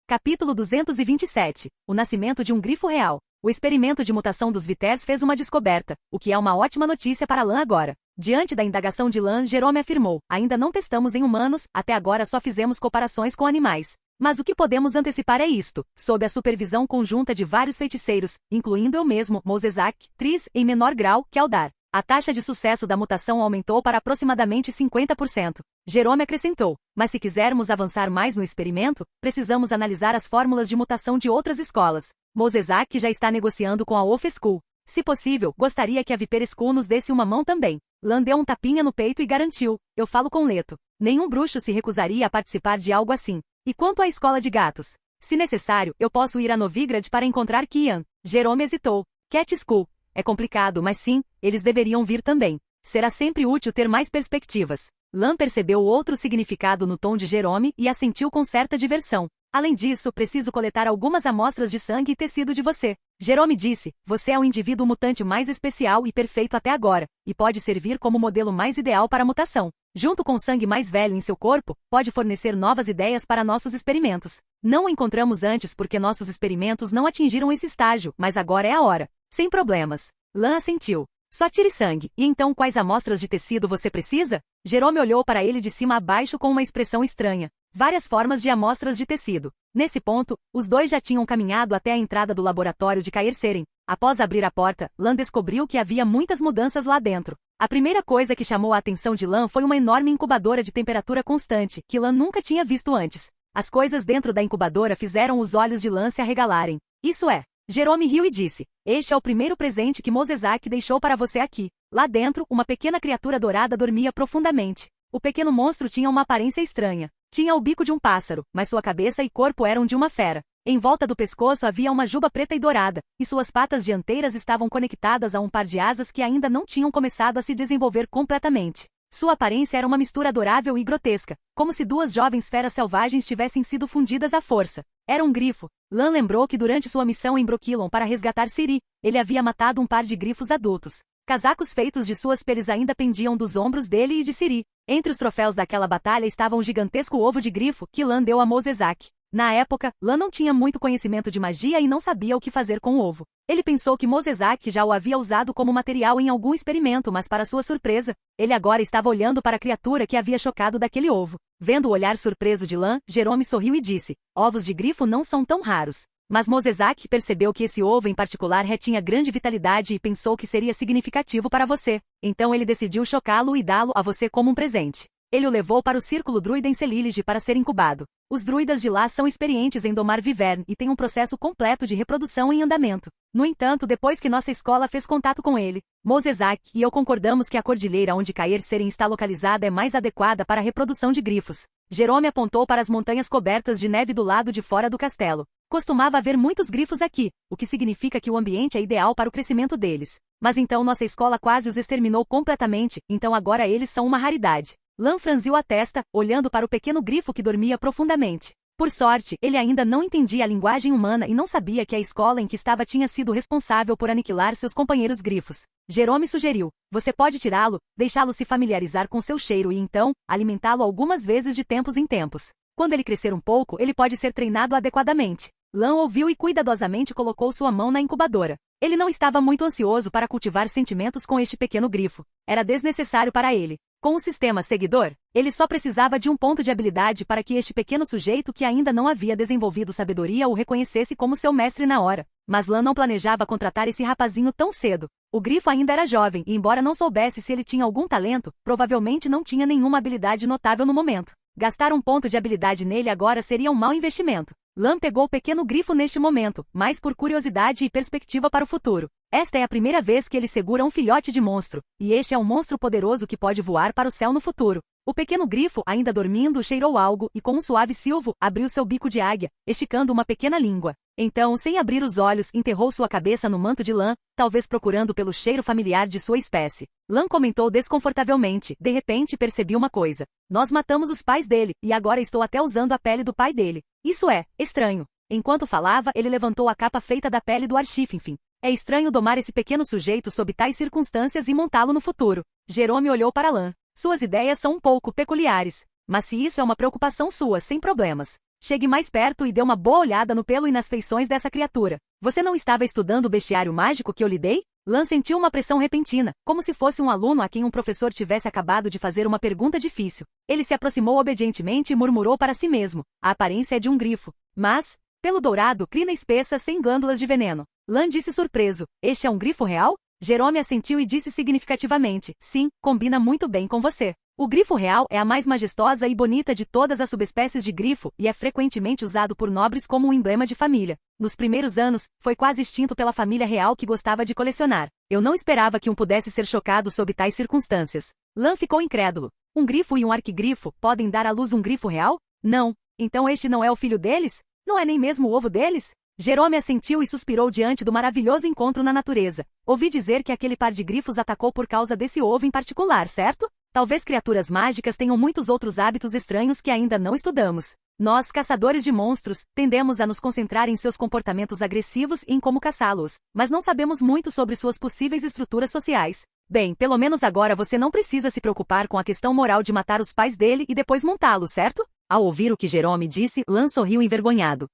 Capítulo 227. O nascimento de um grifo real. O experimento de mutação dos Viters fez uma descoberta, o que é uma ótima notícia para Lan agora. Diante da indagação de Lan, Jerome afirmou, ainda não testamos em humanos, até agora só fizemos comparações com animais. Mas o que podemos antecipar é isto, sob a supervisão conjunta de vários feiticeiros, incluindo eu mesmo, Mosezak, Tris, em menor grau, que Aldar. A taxa de sucesso da mutação aumentou para aproximadamente 50%. Jerome acrescentou, mas se quisermos avançar mais no experimento, precisamos analisar as fórmulas de mutação de outras escolas. Mosezak já está negociando com a Wolf School. Se possível, gostaria que a Viper School nos desse uma mão também. Lan deu um tapinha no peito e garantiu, eu falo com Leto. Nenhum bruxo se recusaria a participar de algo assim. E quanto à escola de gatos? Se necessário, eu posso ir a Novigrad para encontrar Kian. Jerome hesitou. Cat School. É complicado, mas sim, eles deveriam vir também. Será sempre útil ter mais perspectivas. Lan percebeu outro significado no tom de Jerome e assentiu com certa diversão. Além disso, preciso coletar algumas amostras de sangue e tecido de você. Jerome disse, você é o indivíduo mutante mais especial e perfeito até agora, e pode servir como modelo mais ideal para a mutação. Junto com o sangue mais velho em seu corpo, pode fornecer novas ideias para nossos experimentos. Não o encontramos antes porque nossos experimentos não atingiram esse estágio, mas agora é a hora. Sem problemas. Lan assentiu. Só tire sangue. E então quais amostras de tecido você precisa? Jerome olhou para ele de cima a baixo com uma expressão estranha. Várias formas de amostras de tecido. Nesse ponto, os dois já tinham caminhado até a entrada do laboratório de Caer Seren. Após abrir a porta, Lan descobriu que havia muitas mudanças lá dentro. A primeira coisa que chamou a atenção de Lan foi uma enorme incubadora de temperatura constante, que Lan nunca tinha visto antes. As coisas dentro da incubadora fizeram os olhos de Lan se arregalarem. Isso é. Jerome riu e disse, este é o primeiro presente que Mosezak deixou para você aqui. Lá dentro, uma pequena criatura dourada dormia profundamente. O pequeno monstro tinha uma aparência estranha. Tinha o bico de um pássaro, mas sua cabeça e corpo eram de uma fera. Em volta do pescoço havia uma juba preta e dourada, e suas patas dianteiras estavam conectadas a um par de asas que ainda não tinham começado a se desenvolver completamente. Sua aparência era uma mistura adorável e grotesca, como se duas jovens feras selvagens tivessem sido fundidas à força. Era um grifo. Lan lembrou que durante sua missão em Brokilon para resgatar Ciri, ele havia matado um par de grifos adultos. Casacos feitos de suas peles ainda pendiam dos ombros dele e de Ciri. Entre os troféus daquela batalha estava um gigantesco ovo de grifo que Lan deu a Mosezak. Na época, Lan não tinha muito conhecimento de magia e não sabia o que fazer com o ovo. Ele pensou que Mosezak já o havia usado como material em algum experimento, mas para sua surpresa, ele agora estava olhando para a criatura que havia chocado daquele ovo. Vendo o olhar surpreso de Lan, Jerome sorriu e disse, ovos de grifo não são tão raros. Mas Mosezak percebeu que esse ovo em particular retinha grande vitalidade e pensou que seria significativo para você. Então ele decidiu chocá-lo e dá-lo a você como um presente. Ele o levou para o círculo druida em Celillige para ser incubado. Os druidas de lá são experientes em domar Vivern e têm um processo completo de reprodução em andamento. No entanto, depois que nossa escola fez contato com ele, Mosezak e eu concordamos que a cordilheira onde Caer Seren está localizada é mais adequada para a reprodução de grifos. Jerome apontou para as montanhas cobertas de neve do lado de fora do castelo. Costumava haver muitos grifos aqui, o que significa que o ambiente é ideal para o crescimento deles. Mas então nossa escola quase os exterminou completamente, então agora eles são uma raridade. Lan franziu a testa, olhando para o pequeno grifo que dormia profundamente. Por sorte, ele ainda não entendia a linguagem humana e não sabia que a escola em que estava tinha sido responsável por aniquilar seus companheiros grifos. Jerome sugeriu, você pode tirá-lo, deixá-lo se familiarizar com seu cheiro e então, alimentá-lo algumas vezes de tempos em tempos. Quando ele crescer um pouco, ele pode ser treinado adequadamente. Lan ouviu e cuidadosamente colocou sua mão na incubadora. Ele não estava muito ansioso para cultivar sentimentos com este pequeno grifo. Era desnecessário para ele. Com o sistema seguidor, ele só precisava de um ponto de habilidade para que este pequeno sujeito que ainda não havia desenvolvido sabedoria o reconhecesse como seu mestre na hora. Mas Lan não planejava contratar esse rapazinho tão cedo. O grifo ainda era jovem e, embora não soubesse se ele tinha algum talento, provavelmente não tinha nenhuma habilidade notável no momento. Gastar um ponto de habilidade nele agora seria um mau investimento. Lan pegou o pequeno grifo neste momento, mais por curiosidade e perspectiva para o futuro. Esta é a primeira vez que ele segura um filhote de monstro, e este é um monstro poderoso que pode voar para o céu no futuro. O pequeno grifo, ainda dormindo, cheirou algo e com um suave silvo, abriu seu bico de águia, esticando uma pequena língua. Então, sem abrir os olhos, enterrou sua cabeça no manto de lã, talvez procurando pelo cheiro familiar de sua espécie. Lã comentou desconfortavelmente. De repente, percebi uma coisa. Nós matamos os pais dele, e agora estou até usando a pele do pai dele. Isso é estranho. Enquanto falava, ele levantou a capa feita da pele do Archifenfin. É estranho domar esse pequeno sujeito sob tais circunstâncias e montá-lo no futuro. Jerome olhou para Lã. Suas ideias são um pouco peculiares. Mas se isso é uma preocupação sua, sem problemas. Chegue mais perto e dê uma boa olhada no pelo e nas feições dessa criatura. Você não estava estudando o bestiário mágico que eu lhe dei? Lã sentiu uma pressão repentina, como se fosse um aluno a quem um professor tivesse acabado de fazer uma pergunta difícil. Ele se aproximou obedientemente e murmurou para si mesmo. A aparência é de um grifo. Mas, pelo dourado, crina espessa sem glândulas de veneno. Lã disse surpreso. Este é um grifo real? Jerome assentiu e disse significativamente. Sim, combina muito bem com você. O grifo real é a mais majestosa e bonita de todas as subespécies de grifo e é frequentemente usado por nobres como um emblema de família. Nos primeiros anos, foi quase extinto pela família real que gostava de colecionar. Eu não esperava que um pudesse ser chocado sob tais circunstâncias. Lã ficou incrédulo. Um grifo e um arquigrifo podem dar à luz um grifo real? Não. Então este não é o filho deles? Não é nem mesmo o ovo deles? Jerome assentiu e suspirou diante do maravilhoso encontro na natureza. Ouvi dizer que aquele par de grifos atacou por causa desse ovo em particular, certo? Talvez criaturas mágicas tenham muitos outros hábitos estranhos que ainda não estudamos. Nós, caçadores de monstros, tendemos a nos concentrar em seus comportamentos agressivos e em como caçá-los, mas não sabemos muito sobre suas possíveis estruturas sociais. Bem, pelo menos agora você não precisa se preocupar com a questão moral de matar os pais dele e depois montá-lo, certo? Ao ouvir o que Jerome disse, Lã sorriu envergonhado.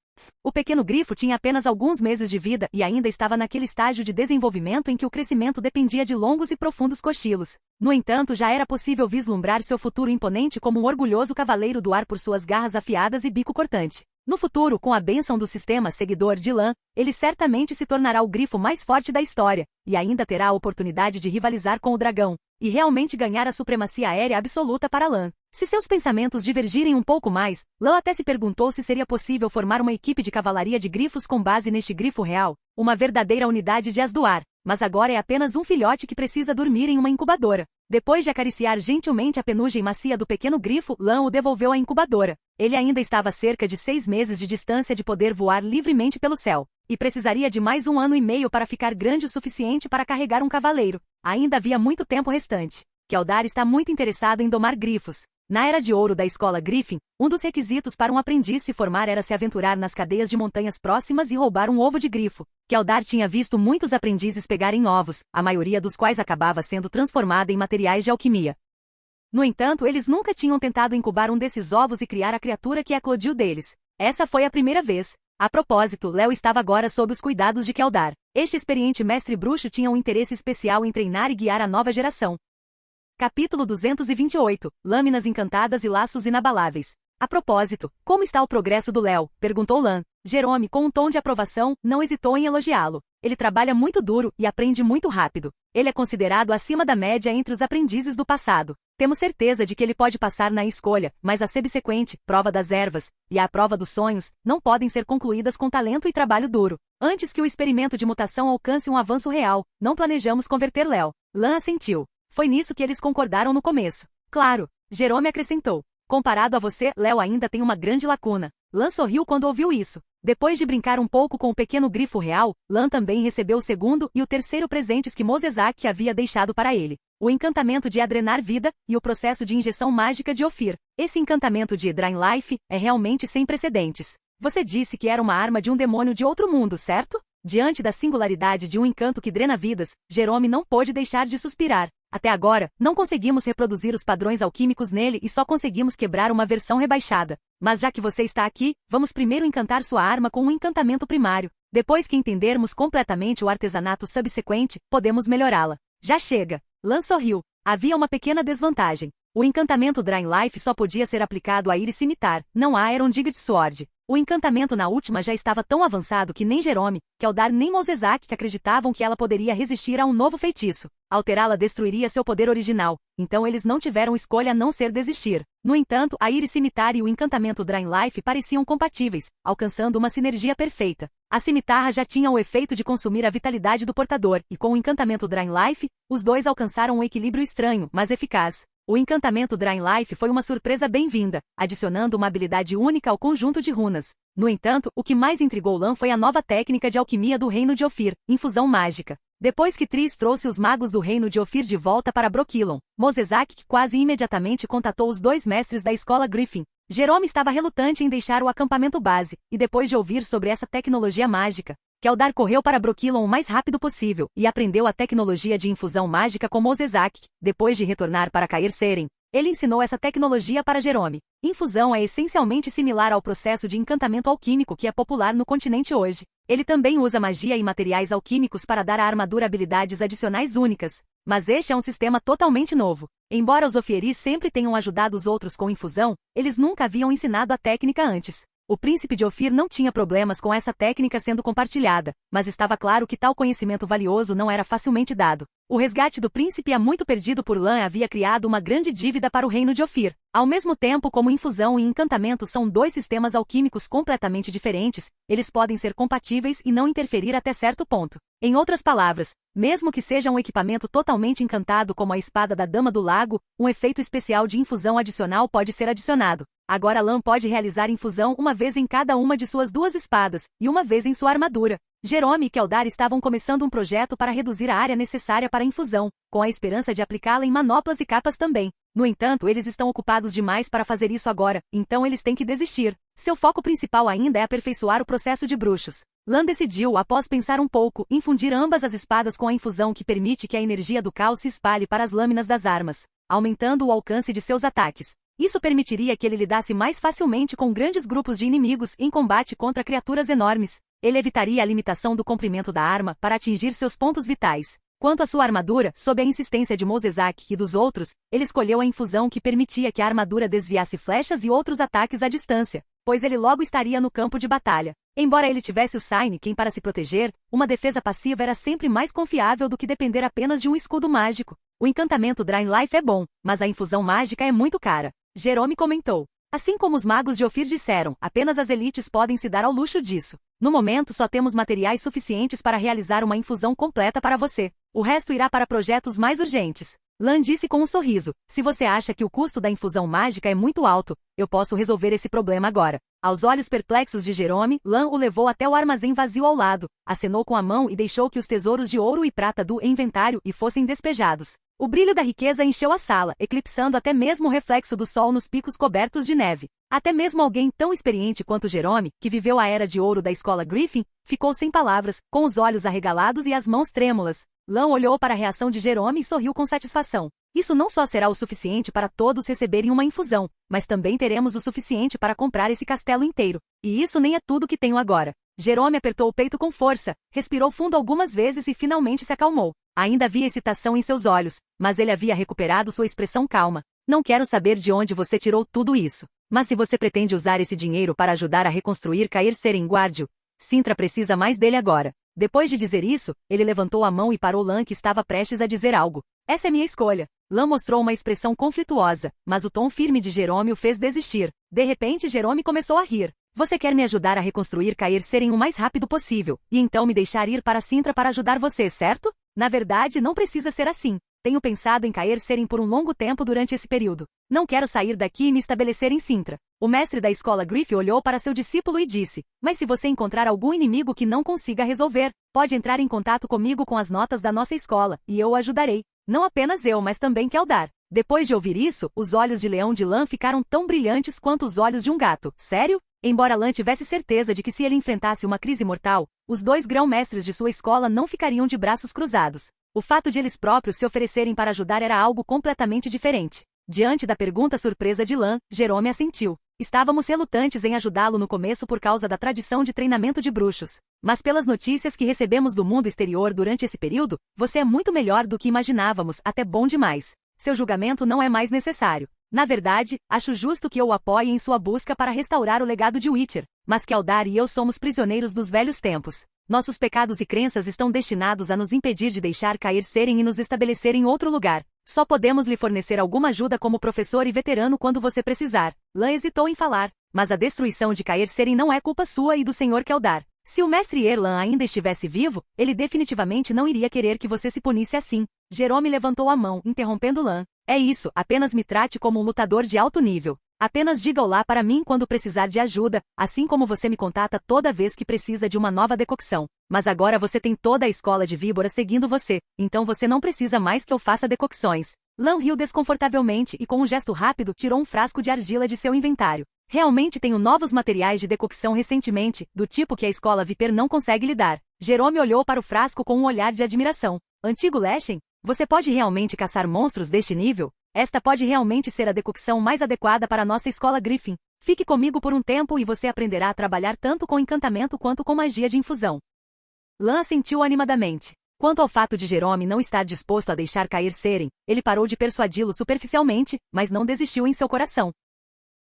O pequeno grifo tinha apenas alguns meses de vida e ainda estava naquele estágio de desenvolvimento em que o crescimento dependia de longos e profundos cochilos. No entanto, já era possível vislumbrar seu futuro imponente como um orgulhoso cavaleiro do ar por suas garras afiadas e bico cortante. No futuro, com a bênção do sistema seguidor de Lã, ele certamente se tornará o grifo mais forte da história, e ainda terá a oportunidade de rivalizar com o dragão, e realmente ganhar a supremacia aérea absoluta para Lã. Se seus pensamentos divergirem um pouco mais, Lã até se perguntou se seria possível formar uma equipe de cavalaria de grifos com base neste grifo real, uma verdadeira unidade de Asduar, mas agora é apenas um filhote que precisa dormir em uma incubadora. Depois de acariciar gentilmente a penugem macia do pequeno grifo, Lã o devolveu à incubadora. Ele ainda estava a cerca de 6 meses de distância de poder voar livremente pelo céu, e precisaria de mais 1 ano e meio para ficar grande o suficiente para carregar um cavaleiro. Ainda havia muito tempo restante. Keldar está muito interessado em domar grifos. Na Era de Ouro da Escola Griffin, um dos requisitos para um aprendiz se formar era se aventurar nas cadeias de montanhas próximas e roubar um ovo de grifo. Keldar tinha visto muitos aprendizes pegarem ovos, a maioria dos quais acabava sendo transformada em materiais de alquimia. No entanto, eles nunca tinham tentado incubar um desses ovos e criar a criatura que eclodiu deles. Essa foi a primeira vez. A propósito, Léo estava agora sob os cuidados de Keldar. Este experiente mestre bruxo tinha um interesse especial em treinar e guiar a nova geração. Capítulo 228. Lâminas encantadas e laços inabaláveis. A propósito, como está o progresso do Léo? Perguntou Lã. Jerome, com um tom de aprovação, não hesitou em elogiá-lo. Ele trabalha muito duro e aprende muito rápido. Ele é considerado acima da média entre os aprendizes do passado. Temos certeza de que ele pode passar na escolha, mas a subsequente, prova das ervas, e a prova dos sonhos, não podem ser concluídas com talento e trabalho duro. Antes que o experimento de mutação alcance um avanço real, não planejamos converter Léo. Lã assentiu. Foi nisso que eles concordaram no começo. Claro, Jerome acrescentou. Comparado a você, Léo ainda tem uma grande lacuna. Lã sorriu quando ouviu isso. Depois de brincar um pouco com o pequeno grifo real, Lã também recebeu o segundo e o terceiro presentes que Mosezak havia deixado para ele. O encantamento de adrenar vida e o processo de injeção mágica de Ophir. Esse encantamento de Drain Life é realmente sem precedentes. Você disse que era uma arma de um demônio de outro mundo, certo? Diante da singularidade de um encanto que drena vidas, Jerome não pôde deixar de suspirar. Até agora, não conseguimos reproduzir os padrões alquímicos nele e só conseguimos quebrar uma versão rebaixada. Mas já que você está aqui, vamos primeiro encantar sua arma com um encantamento primário. Depois que entendermos completamente o artesanato subsequente, podemos melhorá-la. Já chega. Lã sorriu. Havia uma pequena desvantagem. O encantamento Drain Life só podia ser aplicado a Iris Scimitar, não a Iron Digit Sword. O encantamento na última já estava tão avançado que nem Jerome, Keldar nem Mosezak que acreditavam que ela poderia resistir a um novo feitiço. Alterá-la destruiria seu poder original, então eles não tiveram escolha a não ser desistir. No entanto, a Iris Scimitar e o encantamento Drain Life pareciam compatíveis, alcançando uma sinergia perfeita. A cimitarra já tinha o efeito de consumir a vitalidade do portador, e com o encantamento Drain Life, os dois alcançaram um equilíbrio estranho, mas eficaz. O encantamento Drain Life foi uma surpresa bem-vinda, adicionando uma habilidade única ao conjunto de runas. No entanto, o que mais intrigou Lan foi a nova técnica de alquimia do Reino de Ophir, infusão mágica. Depois que Triss trouxe os magos do Reino de Ophir de volta para Brokilon, Mosezak quase imediatamente contatou os 2 mestres da escola Griffin. Jerome estava relutante em deixar o acampamento base, e depois de ouvir sobre essa tecnologia mágica, Keldar correu para Brokilon o mais rápido possível e aprendeu a tecnologia de infusão mágica com Mosezak. Depois de retornar para Cair Seren, ele ensinou essa tecnologia para Jerome. Infusão é essencialmente similar ao processo de encantamento alquímico que é popular no continente hoje. Ele também usa magia e materiais alquímicos para dar à armadura habilidades adicionais únicas. Mas este é um sistema totalmente novo. Embora os Ophieris sempre tenham ajudado os outros com infusão, eles nunca haviam ensinado a técnica antes. O príncipe de Ophir não tinha problemas com essa técnica sendo compartilhada, mas estava claro que tal conhecimento valioso não era facilmente dado. O resgate do príncipe há muito perdido por Lan havia criado uma grande dívida para o reino de Ophir. Ao mesmo tempo como infusão e encantamento são 2 sistemas alquímicos completamente diferentes, eles podem ser compatíveis e não interferir até certo ponto. Em outras palavras, mesmo que seja um equipamento totalmente encantado como a espada da Dama do Lago, um efeito especial de infusão adicional pode ser adicionado. Agora Lan pode realizar infusão uma vez em cada uma de suas 2 espadas, e uma vez em sua armadura. Jerome e Keldar estavam começando um projeto para reduzir a área necessária para a infusão, com a esperança de aplicá-la em manoplas e capas também. No entanto, eles estão ocupados demais para fazer isso agora, então eles têm que desistir. Seu foco principal ainda é aperfeiçoar o processo de bruxos. Lan decidiu, após pensar um pouco, infundir ambas as espadas com a infusão que permite que a energia do caos se espalhe para as lâminas das armas, aumentando o alcance de seus ataques. Isso permitiria que ele lidasse mais facilmente com grandes grupos de inimigos em combate contra criaturas enormes. Ele evitaria a limitação do comprimento da arma para atingir seus pontos vitais. Quanto à sua armadura, sob a insistência de Mosezak e dos outros, ele escolheu a infusão que permitia que a armadura desviasse flechas e outros ataques à distância, pois ele logo estaria no campo de batalha. Embora ele tivesse o Sainiken para se proteger, uma defesa passiva era sempre mais confiável do que depender apenas de um escudo mágico. O encantamento Drain Life é bom, mas a infusão mágica é muito cara. Jerome comentou. Assim como os magos de Ophir disseram, apenas as elites podem se dar ao luxo disso. No momento só temos materiais suficientes para realizar uma infusão completa para você. O resto irá para projetos mais urgentes. Lan disse com um sorriso. Se você acha que o custo da infusão mágica é muito alto, eu posso resolver esse problema agora. Aos olhos perplexos de Jerome, Lan o levou até o armazém vazio ao lado, acenou com a mão e deixou que os tesouros de ouro e prata do inventário e fossem despejados. O brilho da riqueza encheu a sala, eclipsando até mesmo o reflexo do sol nos picos cobertos de neve. Até mesmo alguém tão experiente quanto Jerome, que viveu a era de ouro da escola Griffin, ficou sem palavras, com os olhos arregalados e as mãos trêmulas. Lan olhou para a reação de Jerome e sorriu com satisfação. Isso não só será o suficiente para todos receberem uma infusão, mas também teremos o suficiente para comprar esse castelo inteiro. E isso nem é tudo que tenho agora. Jerome apertou o peito com força, respirou fundo algumas vezes e finalmente se acalmou. Ainda havia excitação em seus olhos, mas ele havia recuperado sua expressão calma. Não quero saber de onde você tirou tudo isso. Mas se você pretende usar esse dinheiro para ajudar a reconstruir Cair Seren Guardio, Sintra precisa mais dele agora. Depois de dizer isso, ele levantou a mão e parou Lan que estava prestes a dizer algo. Essa é minha escolha. Lan mostrou uma expressão conflituosa, mas o tom firme de Jerome o fez desistir. De repente Jerome começou a rir. Você quer me ajudar a reconstruir Cair Seren o mais rápido possível, e então me deixar ir para Sintra para ajudar você, certo? Na verdade, não precisa ser assim. Tenho pensado em Cair Seren por um longo tempo durante esse período. Não quero sair daqui e me estabelecer em Sintra. O mestre da escola Griffin olhou para seu discípulo e disse, mas se você encontrar algum inimigo que não consiga resolver, pode entrar em contato comigo com as notas da nossa escola, e eu o ajudarei. Não apenas eu, mas também Keldar. Depois de ouvir isso, os olhos de Leão de Lan ficaram tão brilhantes quanto os olhos de um gato. Sério? Embora Lan tivesse certeza de que se ele enfrentasse uma crise mortal, os 2 grão-mestres de sua escola não ficariam de braços cruzados. O fato de eles próprios se oferecerem para ajudar era algo completamente diferente. Diante da pergunta surpresa de Lan, Jerome assentiu. Estávamos relutantes em ajudá-lo no começo por causa da tradição de treinamento de bruxos. Mas pelas notícias que recebemos do mundo exterior durante esse período, você é muito melhor do que imaginávamos, até bom demais. Seu julgamento não é mais necessário. Na verdade, acho justo que eu o apoie em sua busca para restaurar o legado de Witcher, mas Keldar e eu somos prisioneiros dos velhos tempos. Nossos pecados e crenças estão destinados a nos impedir de deixar Cair Seren e nos estabelecer em outro lugar. Só podemos lhe fornecer alguma ajuda como professor e veterano quando você precisar. Lan hesitou em falar, mas a destruição de Cair Seren não é culpa sua e do Sr. Keldar. Se o mestre Erlan ainda estivesse vivo, ele definitivamente não iria querer que você se punisse assim. Jerome levantou a mão, interrompendo Lan. É isso, apenas me trate como um lutador de alto nível. Apenas diga olá para mim quando precisar de ajuda, assim como você me contata toda vez que precisa de uma nova decocção. Mas agora você tem toda a escola de víboras seguindo você, então você não precisa mais que eu faça decocções. Lan riu desconfortavelmente e com um gesto rápido tirou um frasco de argila de seu inventário. Realmente tenho novos materiais de decocção recentemente, do tipo que a escola Viper não consegue lidar. Jerome olhou para o frasco com um olhar de admiração. Antigo Leshen? Você pode realmente caçar monstros deste nível? Esta pode realmente ser a decocção mais adequada para a nossa escola Griffin. Fique comigo por um tempo e você aprenderá a trabalhar tanto com encantamento quanto com magia de infusão. Lan assentiu animadamente. Quanto ao fato de Jerome não estar disposto a deixar cair Seren, ele parou de persuadi-lo superficialmente, mas não desistiu em seu coração.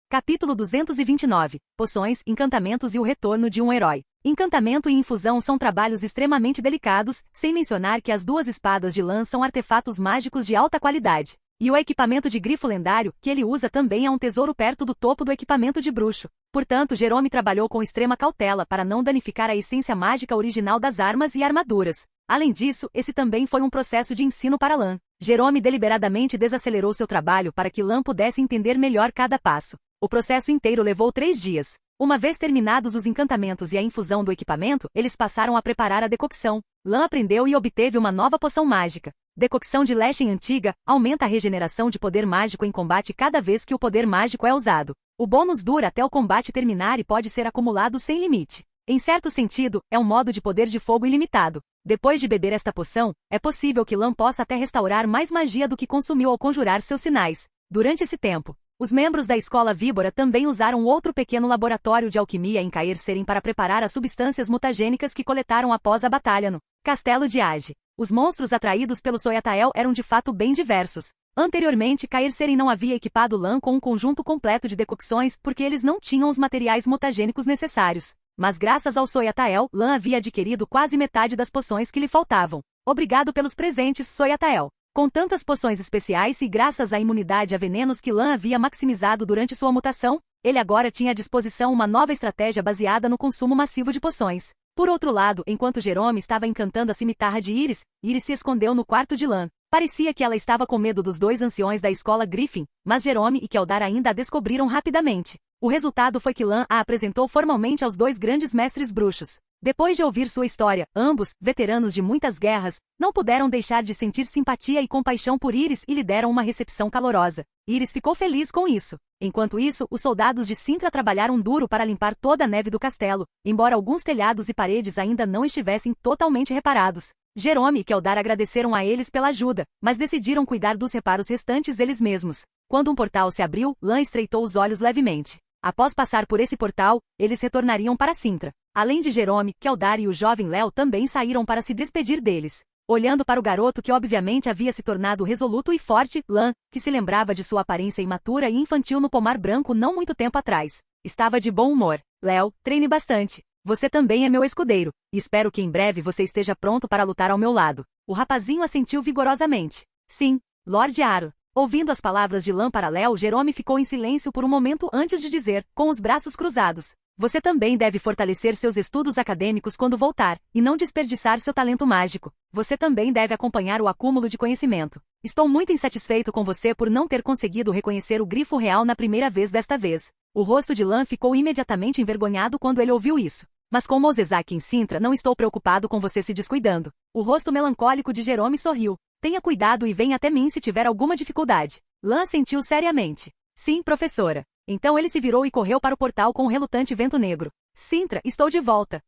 Capítulo 229. Poções, encantamentos e o retorno de um herói. Encantamento e infusão são trabalhos extremamente delicados, sem mencionar que as duas espadas de Lan são artefatos mágicos de alta qualidade. E o equipamento de grifo lendário, que ele usa também é um tesouro perto do topo do equipamento de bruxo. Portanto, Jerome trabalhou com extrema cautela para não danificar a essência mágica original das armas e armaduras. Além disso, esse também foi um processo de ensino para Lan. Jerome deliberadamente desacelerou seu trabalho para que Lan pudesse entender melhor cada passo. O processo inteiro levou 3 dias. Uma vez terminados os encantamentos e a infusão do equipamento, eles passaram a preparar a decocção. Lan aprendeu e obteve uma nova poção mágica. Decocção de Leshen antiga, aumenta a regeneração de poder mágico em combate cada vez que o poder mágico é usado. O bônus dura até o combate terminar e pode ser acumulado sem limite. Em certo sentido, é um modo de poder de fogo ilimitado. Depois de beber esta poção, é possível que Lan possa até restaurar mais magia do que consumiu ao conjurar seus sinais. Durante esse tempo, os membros da escola Víbora também usaram outro pequeno laboratório de alquimia em Caer Seren para preparar as substâncias mutagênicas que coletaram após a batalha no Castelo de Age. Os monstros atraídos pelo Soyatael eram de fato bem diversos. Anteriormente, Caer Seren não havia equipado Lan com um conjunto completo de decocções porque eles não tinham os materiais mutagênicos necessários. Mas graças ao Soyatael, Lan havia adquirido quase metade das poções que lhe faltavam. Obrigado pelos presentes, Soyatael. Com tantas poções especiais e graças à imunidade a venenos que Lan havia maximizado durante sua mutação, ele agora tinha à disposição uma nova estratégia baseada no consumo massivo de poções. Por outro lado, enquanto Jerome estava encantando a cimitarra de Iris, Iris se escondeu no quarto de Lan. Parecia que ela estava com medo dos 2 anciões da escola Griffin, mas Jerome e Keldar ainda a descobriram rapidamente. O resultado foi que Lan a apresentou formalmente aos 2 grandes mestres bruxos. Depois de ouvir sua história, ambos, veteranos de muitas guerras, não puderam deixar de sentir simpatia e compaixão por Iris e lhe deram uma recepção calorosa. Iris ficou feliz com isso. Enquanto isso, os soldados de Sintra trabalharam duro para limpar toda a neve do castelo, embora alguns telhados e paredes ainda não estivessem totalmente reparados. Jerome e Keldar agradeceram a eles pela ajuda, mas decidiram cuidar dos reparos restantes eles mesmos. Quando um portal se abriu, Lan estreitou os olhos levemente. Após passar por esse portal, eles retornariam para Sintra. Além de Jerome, Keldar e o jovem Léo também saíram para se despedir deles. Olhando para o garoto que obviamente havia se tornado resoluto e forte, Lan, que se lembrava de sua aparência imatura e infantil no pomar branco não muito tempo atrás, estava de bom humor. Léo, treine bastante. Você também é meu escudeiro, e espero que em breve você esteja pronto para lutar ao meu lado. O rapazinho assentiu vigorosamente. Sim, Lord Aro. Ouvindo as palavras de Lan para Léo, Jerome ficou em silêncio por um momento antes de dizer, com os braços cruzados. Você também deve fortalecer seus estudos acadêmicos quando voltar, e não desperdiçar seu talento mágico. Você também deve acompanhar o acúmulo de conhecimento. Estou muito insatisfeito com você por não ter conseguido reconhecer o grifo real na primeira vez desta vez. O rosto de Lan ficou imediatamente envergonhado quando ele ouviu isso. Mas com Mosezak em Sintra, não estou preocupado com você se descuidando. O rosto melancólico de Jerome sorriu. Tenha cuidado e venha até mim se tiver alguma dificuldade. Lan sentiu seriamente. Sim, professora. Então ele se virou e correu para o portal com um relutante vento negro. Sintra, estou de volta.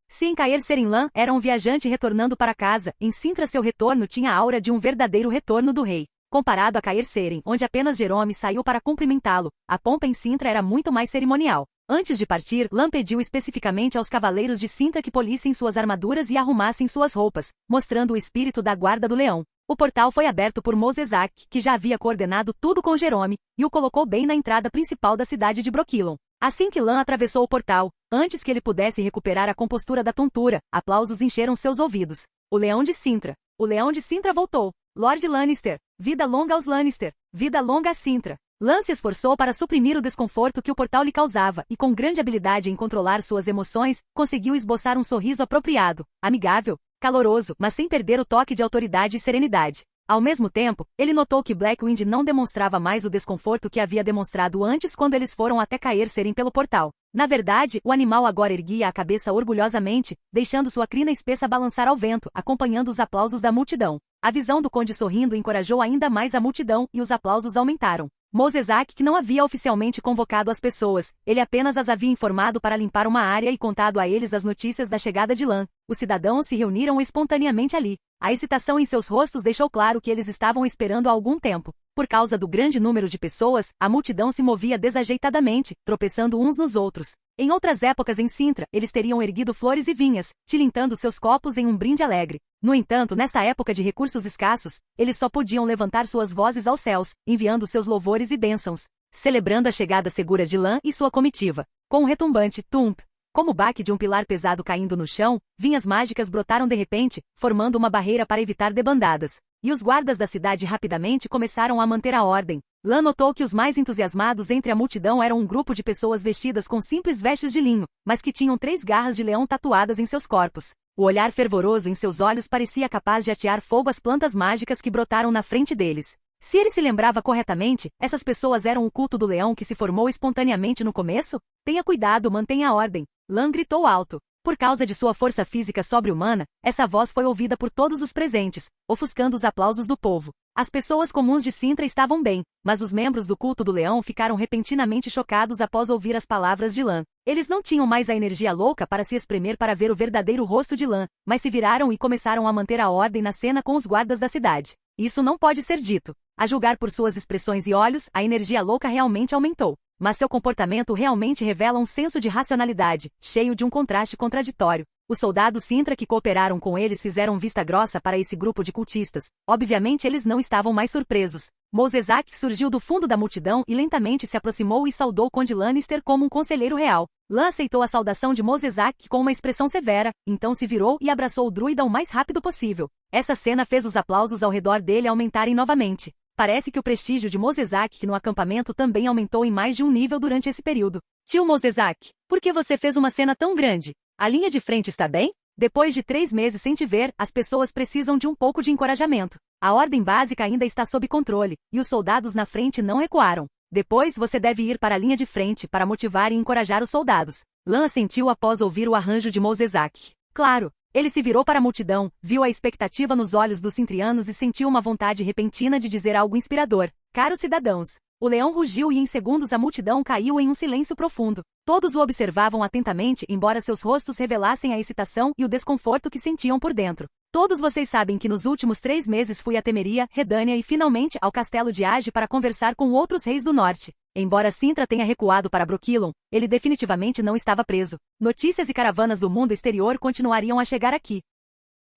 Sim, Caer Seren Lan era um viajante retornando para casa. Em Sintra seu retorno tinha a aura de um verdadeiro retorno do rei. Comparado a Caer Seren, onde apenas Jerome saiu para cumprimentá-lo, a pompa em Sintra era muito mais cerimonial. Antes de partir, Lan pediu especificamente aos cavaleiros de Sintra que polissem suas armaduras e arrumassem suas roupas, mostrando o espírito da guarda do leão. O portal foi aberto por Mosezak, que já havia coordenado tudo com Jerome, e o colocou bem na entrada principal da cidade de Brokilon. Assim que Lan atravessou o portal, antes que ele pudesse recuperar a compostura da tontura, aplausos encheram seus ouvidos. O Leão de Sintra. O Leão de Sintra voltou. Lord Lannister. Vida longa aos Lannister. Vida longa a Sintra. Lan se esforçou para suprimir o desconforto que o portal lhe causava e, com grande habilidade em controlar suas emoções, conseguiu esboçar um sorriso apropriado, amigável, caloroso, mas sem perder o toque de autoridade e serenidade. Ao mesmo tempo, ele notou que Blackwind não demonstrava mais o desconforto que havia demonstrado antes quando eles foram até cair serem pelo portal. Na verdade, o animal agora erguia a cabeça orgulhosamente, deixando sua crina espessa balançar ao vento, acompanhando os aplausos da multidão. A visão do conde sorrindo encorajou ainda mais a multidão e os aplausos aumentaram. Mosezak, que não havia oficialmente convocado as pessoas, ele apenas as havia informado para limpar uma área e contado a eles as notícias da chegada de Lan. Os cidadãos se reuniram espontaneamente ali. A excitação em seus rostos deixou claro que eles estavam esperando há algum tempo. Por causa do grande número de pessoas, a multidão se movia desajeitadamente, tropeçando uns nos outros. Em outras épocas em Sintra, eles teriam erguido flores e vinhas, tilintando seus copos em um brinde alegre. No entanto, nesta época de recursos escassos, eles só podiam levantar suas vozes aos céus, enviando seus louvores e bênçãos, celebrando a chegada segura de Lan e sua comitiva. Com um retumbante tump, como o baque de um pilar pesado caindo no chão, vinhas mágicas brotaram de repente, formando uma barreira para evitar debandadas. E os guardas da cidade rapidamente começaram a manter a ordem. Lan notou que os mais entusiasmados entre a multidão eram um grupo de pessoas vestidas com simples vestes de linho, mas que tinham 3 garras de leão tatuadas em seus corpos. O olhar fervoroso em seus olhos parecia capaz de atear fogo às plantas mágicas que brotaram na frente deles. Se ele se lembrava corretamente, essas pessoas eram o culto do leão que se formou espontaneamente no começo? Tenha cuidado, mantenha a ordem. Lan gritou alto. Por causa de sua força física sobre-humana, essa voz foi ouvida por todos os presentes, ofuscando os aplausos do povo. As pessoas comuns de Sintra estavam bem, mas os membros do culto do leão ficaram repentinamente chocados após ouvir as palavras de Lan. Eles não tinham mais a energia louca para se espremer para ver o verdadeiro rosto de Lan, mas se viraram e começaram a manter a ordem na cena com os guardas da cidade. Isso não pode ser dito. A julgar por suas expressões e olhos, a energia louca realmente aumentou. Mas seu comportamento realmente revela um senso de racionalidade, cheio de um contraste contraditório. Os soldados Sintra que cooperaram com eles fizeram vista grossa para esse grupo de cultistas. Obviamente eles não estavam mais surpresos. Mosezak surgiu do fundo da multidão e lentamente se aproximou e saudou Conde Lannister como um conselheiro real. Lan aceitou a saudação de Mosezak com uma expressão severa, então se virou e abraçou o druida o mais rápido possível. Essa cena fez os aplausos ao redor dele aumentarem novamente. Parece que o prestígio de Mosezak no acampamento também aumentou em mais de um nível durante esse período. Tio Mosezak, por que você fez uma cena tão grande? A linha de frente está bem? Depois de 3 meses sem te ver, as pessoas precisam de um pouco de encorajamento. A ordem básica ainda está sob controle, e os soldados na frente não recuaram. Depois você deve ir para a linha de frente para motivar e encorajar os soldados. Lan assentiu após ouvir o arranjo de Mosezak. Claro. Ele se virou para a multidão, viu a expectativa nos olhos dos cintrianos e sentiu uma vontade repentina de dizer algo inspirador. Caros cidadãos! O leão rugiu e em segundos a multidão caiu em um silêncio profundo. Todos o observavam atentamente, embora seus rostos revelassem a excitação e o desconforto que sentiam por dentro. Todos vocês sabem que nos últimos 3 meses fui a Temeria, Redânia e finalmente ao castelo de Age para conversar com outros reis do norte. Embora Sintra tenha recuado para Brokilon, ele definitivamente não estava preso. Notícias e caravanas do mundo exterior continuariam a chegar aqui.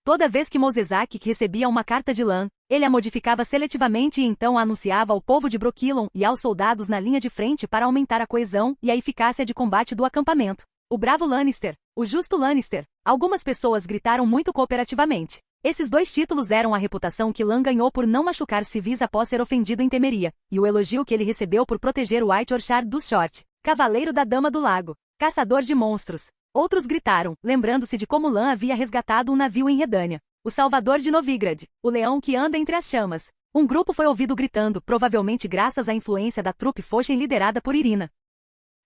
Toda vez que Mosezak recebia uma carta de Lan, ele a modificava seletivamente e então a anunciava ao povo de Brokilon e aos soldados na linha de frente para aumentar a coesão e a eficácia de combate do acampamento. O bravo Lannister, o justo Lannister. Algumas pessoas gritaram muito cooperativamente. Esses 2 títulos eram a reputação que Lan ganhou por não machucar civis após ser ofendido em Temeria, e o elogio que ele recebeu por proteger o White Orchard dos Short, Cavaleiro da Dama do Lago, Caçador de Monstros. Outros gritaram, lembrando-se de como Lan havia resgatado um navio em Redânia. O Salvador de Novigrad, o leão que anda entre as chamas. Um grupo foi ouvido gritando, provavelmente graças à influência da trupe Foshen liderada por Irina.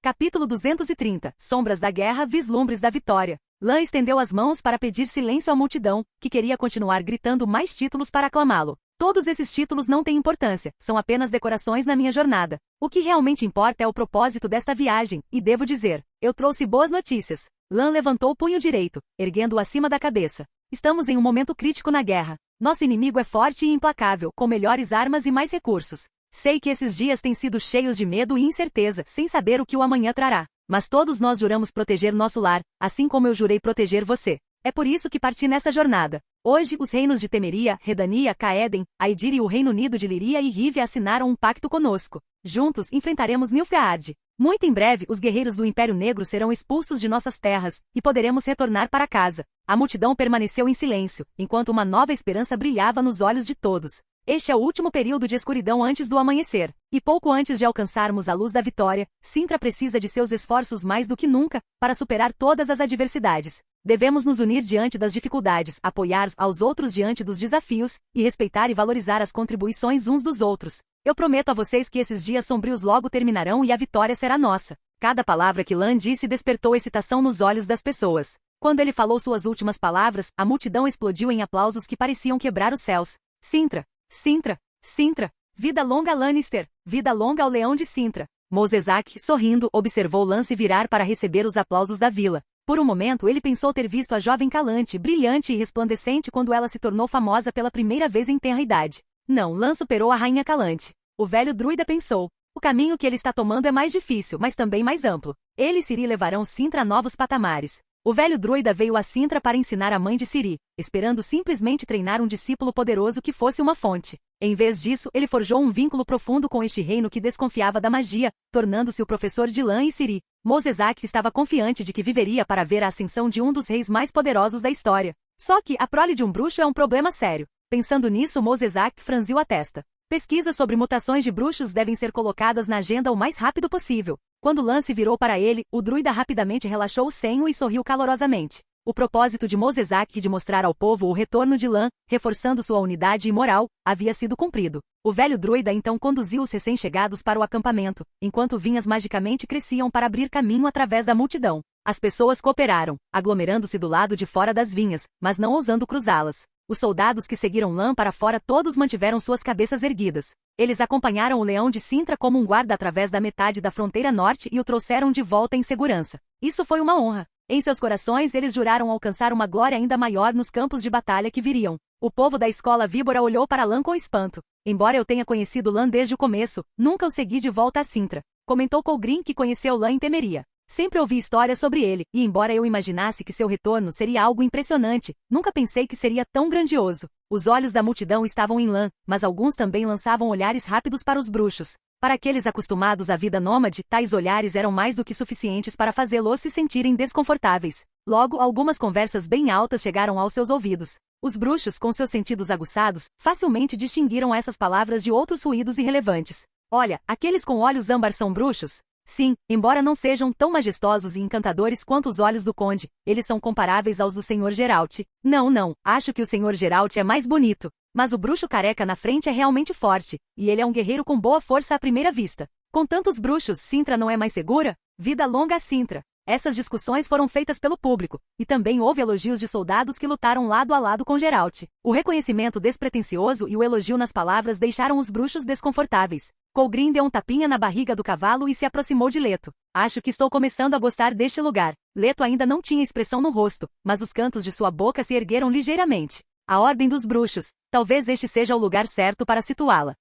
Capítulo 230. Sombras da Guerra, Vislumbres da Vitória. Lan estendeu as mãos para pedir silêncio à multidão, que queria continuar gritando mais títulos para aclamá-lo. Todos esses títulos não têm importância, são apenas decorações na minha jornada. O que realmente importa é o propósito desta viagem, e devo dizer, eu trouxe boas notícias. Lan levantou o punho direito, erguendo-o acima da cabeça. Estamos em um momento crítico na guerra. Nosso inimigo é forte e implacável, com melhores armas e mais recursos. Sei que esses dias têm sido cheios de medo e incerteza, sem saber o que o amanhã trará. Mas todos nós juramos proteger nosso lar, assim como eu jurei proteger você. É por isso que parti nessa jornada. Hoje, os reinos de Temeria, Redania, Caeden, Aedir e o Reino Unido de Liria e Rivia assinaram um pacto conosco. Juntos, enfrentaremos Nilfgaard. Muito em breve, os guerreiros do Império Negro serão expulsos de nossas terras, e poderemos retornar para casa. A multidão permaneceu em silêncio, enquanto uma nova esperança brilhava nos olhos de todos. Este é o último período de escuridão antes do amanhecer. E pouco antes de alcançarmos a luz da vitória, Sintra precisa de seus esforços mais do que nunca, para superar todas as adversidades. Devemos nos unir diante das dificuldades, apoiar aos outros diante dos desafios, e respeitar e valorizar as contribuições uns dos outros. Eu prometo a vocês que esses dias sombrios logo terminarão e a vitória será nossa. Cada palavra que Lan disse despertou excitação nos olhos das pessoas. Quando ele falou suas últimas palavras, a multidão explodiu em aplausos que pareciam quebrar os céus. Sintra! Sintra! Sintra! Vida longa Lannister! Vida longa ao leão de Sintra! Mos Esach, sorrindo, observou Lan se virar para receber os aplausos da vila. Por um momento ele pensou ter visto a jovem Calante, brilhante e resplandecente quando ela se tornou famosa pela primeira vez em tenra idade. Não, Lan superou a rainha Calante. O velho druida pensou. O caminho que ele está tomando é mais difícil, mas também mais amplo. Ele e Ciri levarão Sintra a novos patamares. O velho druida veio a Sintra para ensinar a mãe de Ciri, esperando simplesmente treinar um discípulo poderoso que fosse uma fonte. Em vez disso, ele forjou um vínculo profundo com este reino que desconfiava da magia, tornando-se o professor de Lan e Ciri. Mos Esach estava confiante de que viveria para ver a ascensão de um dos reis mais poderosos da história. Só que a prole de um bruxo é um problema sério. Pensando nisso, Mos Esach franziu a testa. Pesquisas sobre mutações de bruxos devem ser colocadas na agenda o mais rápido possível. Quando Lan se virou para ele, o druida rapidamente relaxou o senho e sorriu calorosamente. O propósito de Mos Esach de mostrar ao povo o retorno de Lan, reforçando sua unidade e moral, havia sido cumprido. O velho druida então conduziu os recém-chegados para o acampamento, enquanto vinhas magicamente cresciam para abrir caminho através da multidão. As pessoas cooperaram, aglomerando-se do lado de fora das vinhas, mas não ousando cruzá-las. Os soldados que seguiram Lan para fora todos mantiveram suas cabeças erguidas. Eles acompanharam o leão de Sintra como um guarda através da metade da fronteira norte e o trouxeram de volta em segurança. Isso foi uma honra. Em seus corações eles juraram alcançar uma glória ainda maior nos campos de batalha que viriam. O povo da escola Víbora olhou para Lan com espanto. Embora eu tenha conhecido Lan desde o começo, nunca o segui de volta a Sintra. Comentou Colgrin que conheceu Lan em Temeria. Sempre ouvi histórias sobre ele, e embora eu imaginasse que seu retorno seria algo impressionante, nunca pensei que seria tão grandioso. Os olhos da multidão estavam em Lan, mas alguns também lançavam olhares rápidos para os bruxos. Para aqueles acostumados à vida nômade, tais olhares eram mais do que suficientes para fazê-los se sentirem desconfortáveis. Logo, algumas conversas bem altas chegaram aos seus ouvidos. Os bruxos, com seus sentidos aguçados, facilmente distinguiram essas palavras de outros ruídos irrelevantes. Olha, aqueles com olhos âmbar são bruxos? Sim, embora não sejam tão majestosos e encantadores quanto os olhos do conde, eles são comparáveis aos do Sr. Geralt. Não, acho que o Sr. Geralt é mais bonito. Mas o bruxo careca na frente é realmente forte, e ele é um guerreiro com boa força à primeira vista. Com tantos bruxos, Sintra não é mais segura? Vida longa a Sintra! Essas discussões foram feitas pelo público, e também houve elogios de soldados que lutaram lado a lado com Geralt. O reconhecimento despretensioso e o elogio nas palavras deixaram os bruxos desconfortáveis. Colgrin deu um tapinha na barriga do cavalo e se aproximou de Leto. Acho que estou começando a gostar deste lugar. Leto ainda não tinha expressão no rosto, mas os cantos de sua boca se ergueram ligeiramente. A Ordem dos Bruxos. Talvez este seja o lugar certo para situá-la.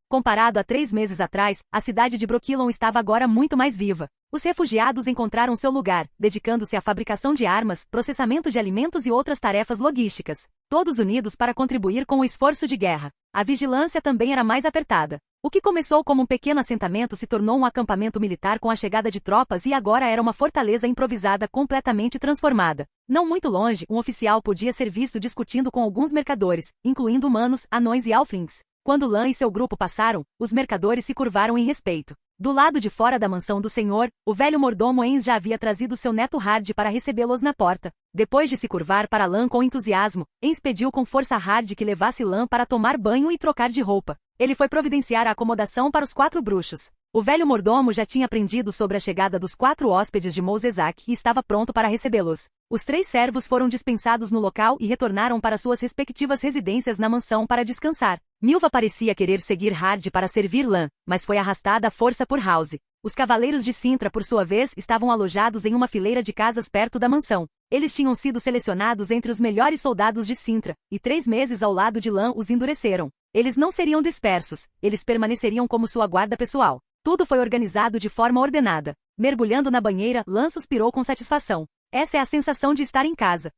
Comparado a 3 meses atrás, a cidade de Brokilon estava agora muito mais viva. Os refugiados encontraram seu lugar, dedicando-se à fabricação de armas, processamento de alimentos e outras tarefas logísticas. Todos unidos para contribuir com o esforço de guerra. A vigilância também era mais apertada. O que começou como um pequeno assentamento se tornou um acampamento militar com a chegada de tropas e agora era uma fortaleza improvisada completamente transformada. Não muito longe, um oficial podia ser visto discutindo com alguns mercadores, incluindo humanos, anões e halflings. Quando Lan e seu grupo passaram, os mercadores se curvaram em respeito. Do lado de fora da mansão do senhor, o velho mordomo Enz já havia trazido seu neto Hard para recebê-los na porta. Depois de se curvar para Lan com entusiasmo, Enz pediu com força a Hard que levasse Lan para tomar banho e trocar de roupa. Ele foi providenciar a acomodação para os 4 bruxos. O velho mordomo já tinha aprendido sobre a chegada dos 4 hóspedes de Mos Esach e estava pronto para recebê-los. Os 3 servos foram dispensados no local e retornaram para suas respectivas residências na mansão para descansar. Milva parecia querer seguir Hard para servir Lan, mas foi arrastada à força por House. Os cavaleiros de Sintra, por sua vez, estavam alojados em uma fileira de casas perto da mansão. Eles tinham sido selecionados entre os melhores soldados de Sintra, e 3 meses ao lado de Lan os endureceram. Eles não seriam dispersos, eles permaneceriam como sua guarda pessoal. Tudo foi organizado de forma ordenada. Mergulhando na banheira, Lan suspirou com satisfação. Essa é a sensação de estar em casa.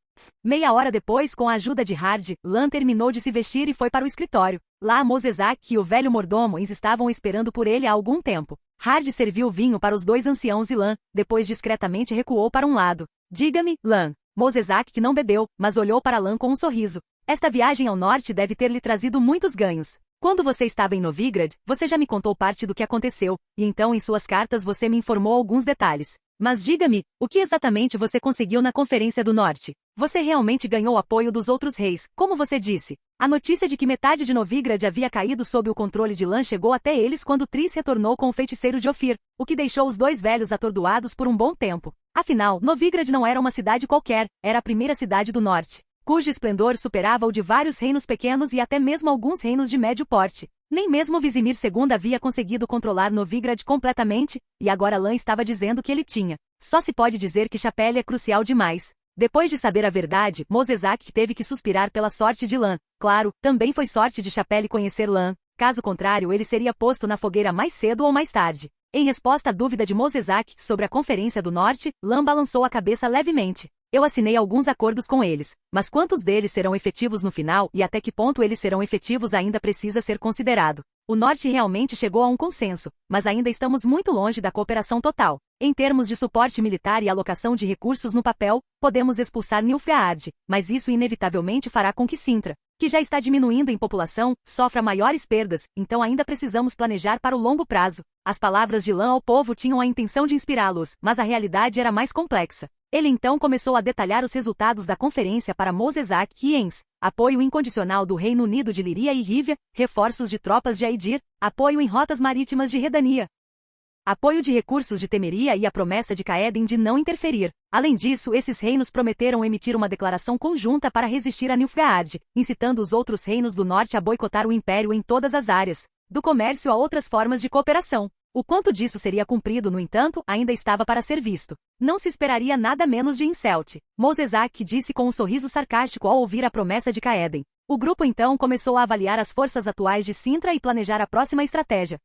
Meia hora depois, com a ajuda de Hard, Lan terminou de se vestir e foi para o escritório. Lá, Mos Esach e o velho mordomo Enz estavam esperando por ele há algum tempo. Hard serviu vinho para os 2 anciãos e Lan, depois discretamente recuou para um lado. Diga-me, Lan. Mos Esach que não bebeu, mas olhou para Lan com um sorriso. Esta viagem ao norte deve ter lhe trazido muitos ganhos. Quando você estava em Novigrad, você já me contou parte do que aconteceu, e então em suas cartas você me informou alguns detalhes. Mas diga-me, o que exatamente você conseguiu na Conferência do Norte? Você realmente ganhou o apoio dos outros reis, como você disse. A notícia de que metade de Novigrad havia caído sob o controle de Lan chegou até eles quando Triss retornou com o feiticeiro de Ofir, o que deixou os dois velhos atordoados por um bom tempo. Afinal, Novigrad não era uma cidade qualquer, era a primeira cidade do norte, cujo esplendor superava o de vários reinos pequenos e até mesmo alguns reinos de médio porte. Nem mesmo Vizimir II havia conseguido controlar Novigrad completamente, e agora Lan estava dizendo que ele tinha. Só se pode dizer que Chapelle é crucial demais. Depois de saber a verdade, Mosezak teve que suspirar pela sorte de Lan. Claro, também foi sorte de Chapelle conhecer Lan. Caso contrário, ele seria posto na fogueira mais cedo ou mais tarde. Em resposta à dúvida de Mosezak sobre a Conferência do Norte, Lan balançou a cabeça levemente. Eu assinei alguns acordos com eles, mas quantos deles serão efetivos no final e até que ponto eles serão efetivos ainda precisa ser considerado. O Norte realmente chegou a um consenso, mas ainda estamos muito longe da cooperação total. Em termos de suporte militar e alocação de recursos no papel, podemos expulsar Nilfgaard, mas isso inevitavelmente fará com que Sintra, que já está diminuindo em população, sofra maiores perdas, então ainda precisamos planejar para o longo prazo. As palavras de Lan ao povo tinham a intenção de inspirá-los, mas a realidade era mais complexa. Ele então começou a detalhar os resultados da conferência para Mosezak e Ens, apoio incondicional do Reino Unido de Líria e Rívia, reforços de tropas de Aidir, apoio em rotas marítimas de Redania, apoio de recursos de Temeria e a promessa de Caeden de não interferir. Além disso, esses reinos prometeram emitir uma declaração conjunta para resistir a Nilfgaard, incitando os outros reinos do norte a boicotar o Império em todas as áreas, do comércio a outras formas de cooperação. O quanto disso seria cumprido, no entanto, ainda estava para ser visto. Não se esperaria nada menos de Inselt. Mosezak disse com um sorriso sarcástico ao ouvir a promessa de Caeden. O grupo então começou a avaliar as forças atuais de Sintra e planejar a próxima estratégia.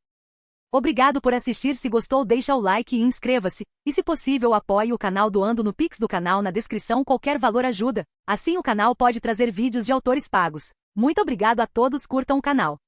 Obrigado por assistir. Se gostou, deixa o like e inscreva-se. E se possível, apoie o canal doando no Pix do canal na descrição. Qualquer valor ajuda. Assim o canal pode trazer vídeos de autores pagos. Muito obrigado a todos, curtam o canal.